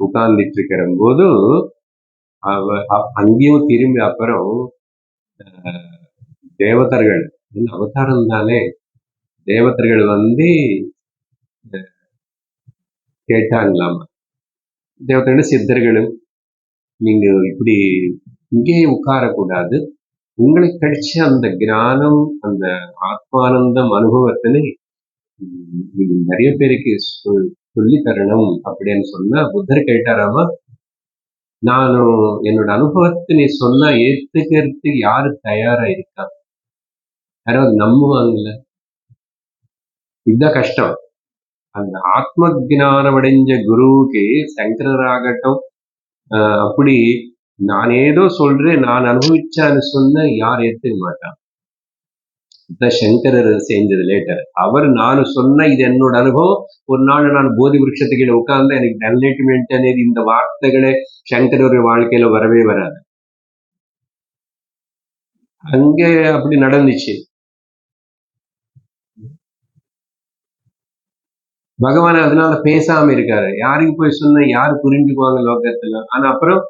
உட்கார்ந்துட்டு இருக்கிற போது அங்கேயும் திரும்பி அப்புறம் தேவதர்கள் அவதாரம் தானே, தேவதர்கள் வந்து கேட்டாங்களாமா. தேவதர்கள் சித்தர்களும், நீங்க இப்படி இங்கே உட்காரக்கூடாது, உங்களுக்கு கிடைச்ச அந்த ஞானம், அந்த ஆத்மானந்தம் அனுபவத்தினை நீங்க நிறைய பேருக்கு சொல்லி தரணும் அப்படின்னு சொன்னா புத்தர் கேட்டாராமா, நானும் என்னோட அனுபவத்தை நீ சொன்னா ஏத்துக்கிறதுக்கு யாரு தயாரா இருக்கா? யாராவது நம்புவாங்கல்ல? இதுதான் கஷ்டம். அந்த ஆத்ம ஜானம் அடைஞ்ச குருவுக்கு சங்கரராகட்டும் அப்படி நான் ஏதோ சொல்றேன், நான் அனுபவிச்சான்னு சொன்ன யார் ஏத்துக்க மாட்டான். சங்கரர் செஞ்சது லேட்டர். அவர் நான் சொன்ன இது என்னோட அனுபவம். ஒரு நாள் நான் போதி விருட்சத்துக்கு உட்கார்ந்து எனக்கு என்லைட்மெண்ட் అనేది இந்த வார்த்தைகளே சங்கரருடைய வாழ்க்கையில வரவே வராது. அங்கே அப்படி நடந்துச்சு. பகவான் அதனால பேசாம இருக்காரு. யாருக்கு போய் சொன்ன யாரு புரிஞ்சுக்குவாங்க லோகத்துல? ஆனா அப்புறம்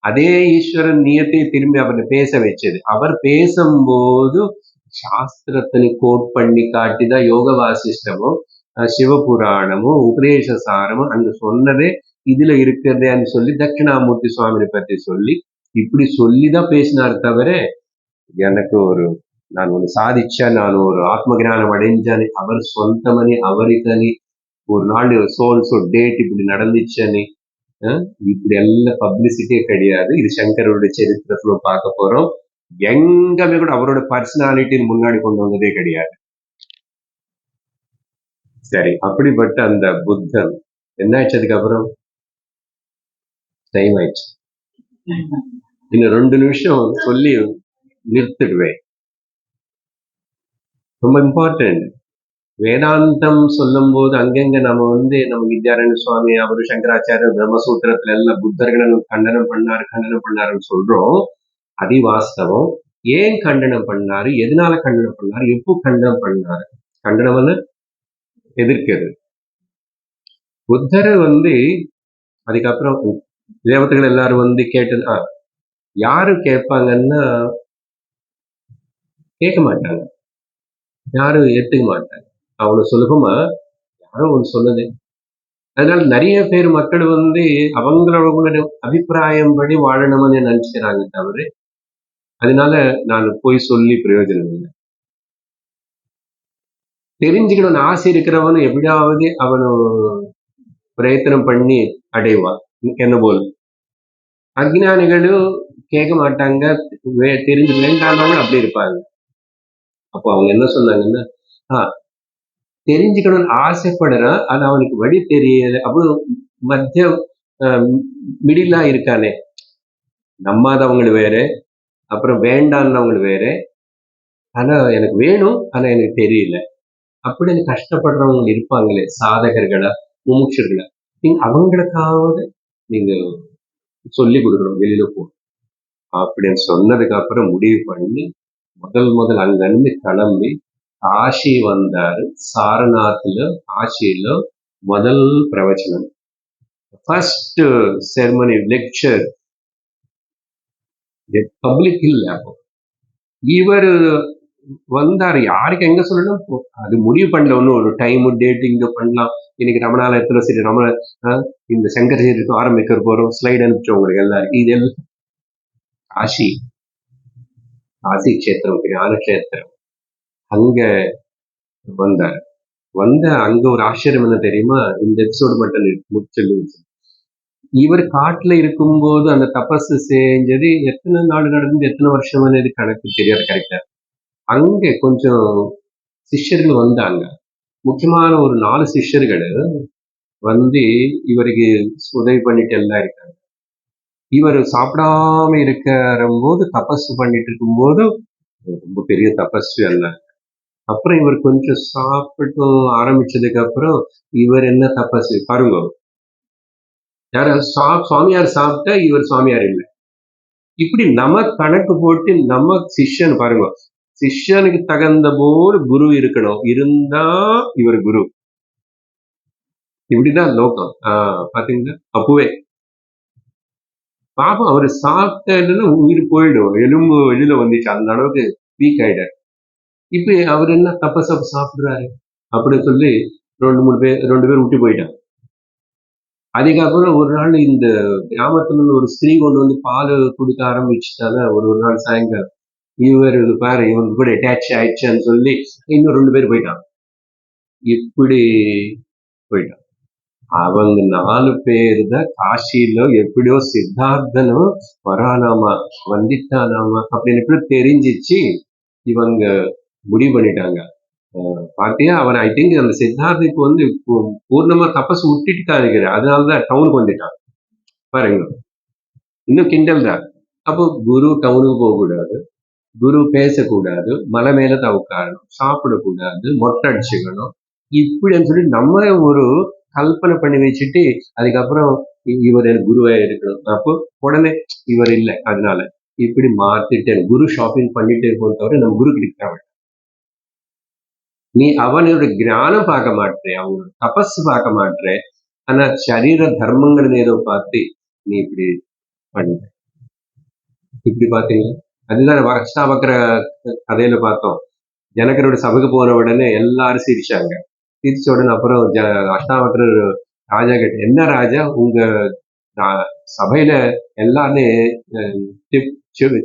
அதே ஈஸ்வரன் நியத்தை திரும்பி அவரை பேச வச்சது. அவர் பேசும்போது சாஸ்திரத்தினை கோட் பண்ணி காட்டிதான் யோக வாசிஷ்டமும் சிவபுராணமும் உபதேச சாரமும் அங்க சொன்னதே இதுல இருக்கிறதேன்னு சொல்லி தட்சிணாமூர்த்தி சுவாமியை பற்றி சொல்லி இப்படி சொல்லிதான் பேசினார் தவிர எனக்கு ஒரு நான் ஒன்று சாதிச்சா, நான் ஒரு ஆத்ம ஞானம் அடைஞ்சானே, அவர் சொந்தமனி அவருக்கனி ஒரு நாள் சோல்சோ டேட் இப்படி நடந்துச்சனே, இப்படி எல்லாம் பப்ளிசிட்டியே கிடையாது. இது சங்கரோட சரித்திரத்துல பார்க்க போறோம். எங்கமே கூட அவரோட பர்சனாலிட்டி முன்னாடி கொண்டு வந்ததே கிடையாது. சரி, அப்படிப்பட்ட அந்த புத்தன் என்ன ஆச்சு? அதுக்கப்புறம் டைம் ஆயிடுச்சு. இன்னும் 2 நிமிஷம் சொல்லி நிறுத்திடுவேன். ரொம்ப இம்பார்ட்டன்ட். வேதாந்தம் சொல்லும் போது அங்கங்க நம்ம வந்து நம்ம வித்யாரண்ய சுவாமி, அவரு சங்கராச்சாரிய பிரம்மசூத்திரத்துல எல்லாம் புத்தர்களை கண்டனம் பண்ணாருன்னு சொல்றோம். அதி வாஸ்தவம். ஏன் கண்டனம் பண்ணாரு, எதனால கண்டனம் பண்ணாரு, எப்போ கண்டனம் பண்ணாரு? கண்டனம் எதிர்க்கிறது. புத்தரை வந்து அதுக்கப்புறம் தேவதைகள் எல்லாரும் வந்து கேட்டு யாரு கேட்பாங்கன்னா கேட்க மாட்டாங்க, யாரும் ஏத்துக்க மாட்டாங்க. அவ்வளவு சுலபமா யாரோ ஒன்று சொன்னது. அதனால நிறைய பேர் மக்கள் வந்து அவங்களோட அபிப்பிராயம் படி வாழணும்னு நினைச்சுக்கிறாங்க தவிர, அதனால நான் போய் சொல்லி பிரயோஜனம் இல்லை. தெரிஞ்சுக்கணும்னு ஆசை இருக்கிறவனு எப்படியாவது அவனு பிரயத்தனம் பண்ணி அடைவான். என்ன போல் அஜ்ஞானிகளும் கேட்க மாட்டாங்க, தெரிஞ்சு வேண்டாதவங்க அப்படி இருப்பாங்க. அப்போ அவங்க என்ன சொன்னாங்கன்னா, தெரிஞ்சுக்கணும்னு ஆசைப்படுறான், அது அவனுக்கு வழி தெரியல. அப்புறம் மத்திய மிடிலா இருக்கானே, நம்பாதவங்க வேற, அப்புறம் வேண்டான்னவங்க வேற. ஆனா எனக்கு வேணும், ஆனா எனக்கு தெரியல அப்படின்னு கஷ்டப்படுறவங்க இருப்பாங்களே, சாதகர்களா, முமுட்சர்களா, நீங்க அவங்களுக்காவது நீங்க சொல்லி கொடுக்கணும், வெளியில போ அப்படின்னு சொன்னதுக்கு அப்புறம் முடிவு பண்ணி முதல் அங்கிருந்து கிளம்பி காஷி வந்தாரு. சாரநாத்ல, காஷியில முதல் பிரவச்சனம், ஃபர்ஸ்ட் செரமனி, லெக்சர், பப்ளிக் இல்ல. அப்போ இவர் வந்தாரு, யாருக்கு எங்க சொல்லணும் அது முடிவு பண்ணல. ஒன்னும் ஒரு டைம் டேட் இங்க பண்ணலாம், இன்னைக்கு ரமணாலயத்துல சரி ரமண இந்த சங்கர் சீருக்கு ஆரம்பிக்க போறோம், ஸ்லைட் அனுப்பிச்சோம் உங்களுக்கு எல்லாரும். இதெல்லாம் காஷி, காசி கஷேத்திரம், ஞான கஷேத்திரம். அங்க வந்தார். அங்க ஒரு ஆச்சரியம் என்ன தெரியுமா, இந்த எபிசோடு மட்டும் முடிச்சல். இவர் காட்டுல இருக்கும்போது அந்த தபசு செஞ்சது எத்தனை நாள் நடந்து எத்தனை வருஷம் கணக்கு தெரியாது கரெக்டா. அங்க கொஞ்சம் சிஷ்யர்கள் வந்தாங்க. முக்கியமான ஒரு 4 சிஷ்யர்கள் வந்து இவருக்கு உதவி பண்ணிட்டு எல்லாம் இருக்காங்க. இவர் சாப்பிடாம இருக்கிற போது, தபசு பண்ணிட்டு இருக்கும் போது, ரொம்ப பெரிய தபஸ்வி அல்ல. அப்புறம் இவர் கொஞ்சம் சாப்பிட்டு ஆரம்பிச்சதுக்கு அப்புறம் இவர் என்ன தபஸ்வி பாருங்க, யார சுவாமியார் சாப்பிட்டா இவர் சுவாமியார் இல்லை. இப்படி நம்ம கணக்கு போட்டு நம்ம சிஷ்யன் பாருங்க, சிஷ்யனுக்கு தகுந்த போல குரு இருக்கணும், இருந்தா இவர் குரு. இப்படிதான் லோகம். பாத்தீங்களா, அப்பவே பாப்போம் அவரு சாப்பிட்டதுன்னு உயிர் போயிடும், எலும்பு வெளியில வந்துச்சு, அந்த அளவுக்கு வீக் ஆயிட்டார். இப்ப அவர் என்ன தப்ப சாப்பிடுறாரு அப்படின்னு சொல்லி 2 பேர் விட்டு போயிட்டாங்க. அதுக்கப்புறம் ஒரு நாள் இந்த கிராமத்துல ஒரு ஸ்திரீ கொண்டு வந்து பால் கொடுக்க ஆரம்பிச்சுட்டாங்க. ஒரு நாள் சாயங்காலம் இவர் பாரு இவங்க கூட அட்டாச் ஆயிடுச்சான்னு சொல்லி இன்னும் 2 பேர் போயிட்டாங்க. இப்படி போயிட்டான். அவங்க 4 பேர் தான் காசியில எப்படியோ சித்தார்த்தனும் வரானாமா, வந்துட்டானாமா அப்படின்னு தெரிஞ்சிச்சு. இவங்க முடிவு பண்ணிட்டாங்க. பாத்தியா, அவன் ஐ திங்க் அந்த சித்தார்த்துக்கு வந்து பூர்ணமா தபசு விட்டுட்டு தான் இருக்கிறார், அதனாலதான் டவுனுக்கு வந்துட்டான் பாருங்க. இன்னும் கிண்டல் தான். அப்போ குரு டவுனுக்கு போக கூடாது, குரு பேசக்கூடாது, மலை மேல தான் உட்காரணும், சாப்பிடக்கூடாது, மொட்டை அடிச்சுக்கணும், இப்படின்னு சொல்லி நம்ம ஒரு கல்பனை பண்ணி வச்சுட்டு அதுக்கப்புறம் இவர் எனக்கு குருவா இருக்கணும். அப்போ உடனே இவர் இல்லை, அதனால இப்படி மாத்திட்டு குரு ஷாப்பிங் பண்ணிட்டு இருக்கோம் தவிர நம்ம குரு கிட்ட நீ அவனோட ஞானம் பார்க்க மாட்டேன், அவனோட தபஸ் பார்க்க மாட்டேன், ஆனா சரீர தர்மங்கள் ஏதோ பார்த்து நீ இப்படி பண்ண. இப்படி பாத்தீங்களா, அதுதான் அஷ்டாவக்கர கதையில பார்த்தோம். ஜனகரோட சபைக்கு போன உடனே எல்லாரும் சிரிச்சாங்க. சிரிச்ச உடனே அப்புறம் அஷ்டாவக்கரர் ராஜா கிட்ட, என்ன ராஜா உங்க சபையில எல்லாருமே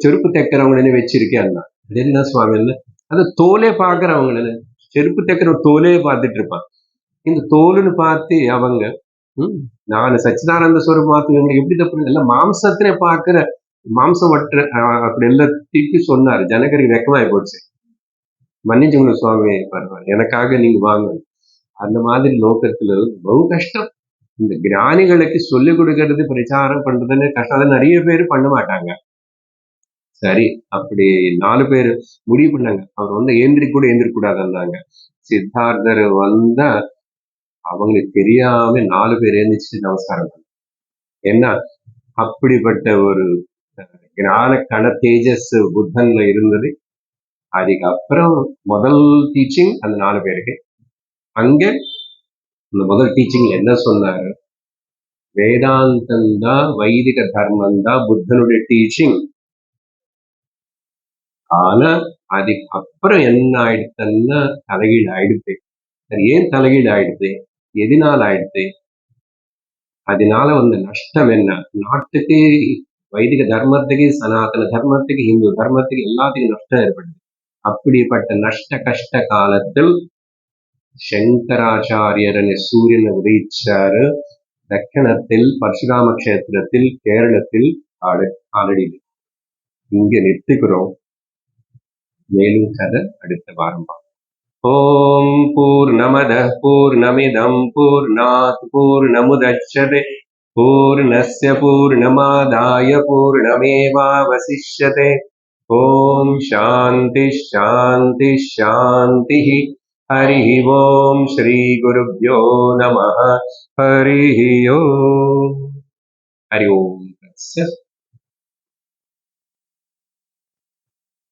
செருப்பு தைக்கிறவங்களே வச்சிருக்கேன். அது என்ன சுவாமி, அது தோலே பாக்குறவங்கள, செருப்பு தைக்கிற தோலே பார்த்துட்டு இருப்பான். இந்த தோலுன்னு பார்த்து அவங்க நான் சச்சிதானந்த ஸ்வரூபம் எப்படி தப்பு, எல்லாம் மாம்சத்திலே பார்க்கிற மாம்சமற்ற அப்படி எல்லாம் திட்டி சொன்னாரு. ஜனகருக்கு வெக்கமாயி போச்சு. மன்னிச்சுங்க சுவாமி, பரவாயில்ல, எனக்காக நீங்க வாங்க. அந்த மாதிரி லோகத்துல பகு கஷ்டம். இந்த ஞானிகளுக்கு சொல்லிக் கொடுக்கறது, பிரச்சாரம் பண்றதுன்னு கஷ்டம். அதை நிறைய பேர் பண்ண மாட்டாங்க. சரி, அப்படி 4 பேர் முடிவு பண்ணாங்க. அவர் வந்து ஏந்திரிக்க கூடாதுன்னாங்க. சித்தார்த்தர் வந்தா அவங்களுக்கு தெரியாம 4 பேர் எழுந்திரிச்சு நமஸ்காரம் பண்ணாங்க. ஏன்னா அப்படிப்பட்ட ஒரு ஞான கண தேஜஸ் புத்தன்ல இருந்தது. அதுக்கப்புறம் முதல் டீச்சிங் அந்த 4 பேருக்கு. அங்க இந்த முதல் டீச்சிங் என்ன சொன்னாரு, வேதாந்தம் தான், வைதிக தர்மம் தான் புத்தனுடைய டீச்சிங். ஆனா அதுக்கப்புறம் என்ன ஆயிடுச்சுன்னா தலைகீழ் ஆயிடுச்சு. ஏன் தலைகீழ் ஆயிடுச்சு, எதனால் ஆயிடுச்சு, அதனால வந்த நஷ்டம் என்ன, நாட்டுக்கு, வைதிக தர்மத்துக்கு, சனாதன தர்மத்துக்கு, இந்து தர்மத்துக்கு எல்லாத்துக்கும் நஷ்டம் ஏற்படுது. அப்படிப்பட்ட நஷ்ட கஷ்ட காலத்தில் ശങ്കരാചാര്യരനെ സൂര്യനെ ഉദയിച്ചാറ് ദക്ഷിണത്തിൽ പരശുരാമ க்ஷேத்திரத்தில் கேரளத்தில் ஆல்ரெடி இங்க நிறுத்திக்கிறோம். மேலும் கதை அடுத்த வாரம். ஓம் பூர்ணமத பூர்ணமிதம் பூர்ணாத் பூர்ணமுதச்யதே பூர்ணஸ்ய பூர்ணமாதாய பூர்ணமேவாவசிஷ்யதே. ஓம் சாந்தி சாந்தி சாந்தி. ஹரி ஓம் ஸ்ரீ குருப்யோ நமः. ஹரி ஓம். ஹரி ஓம்.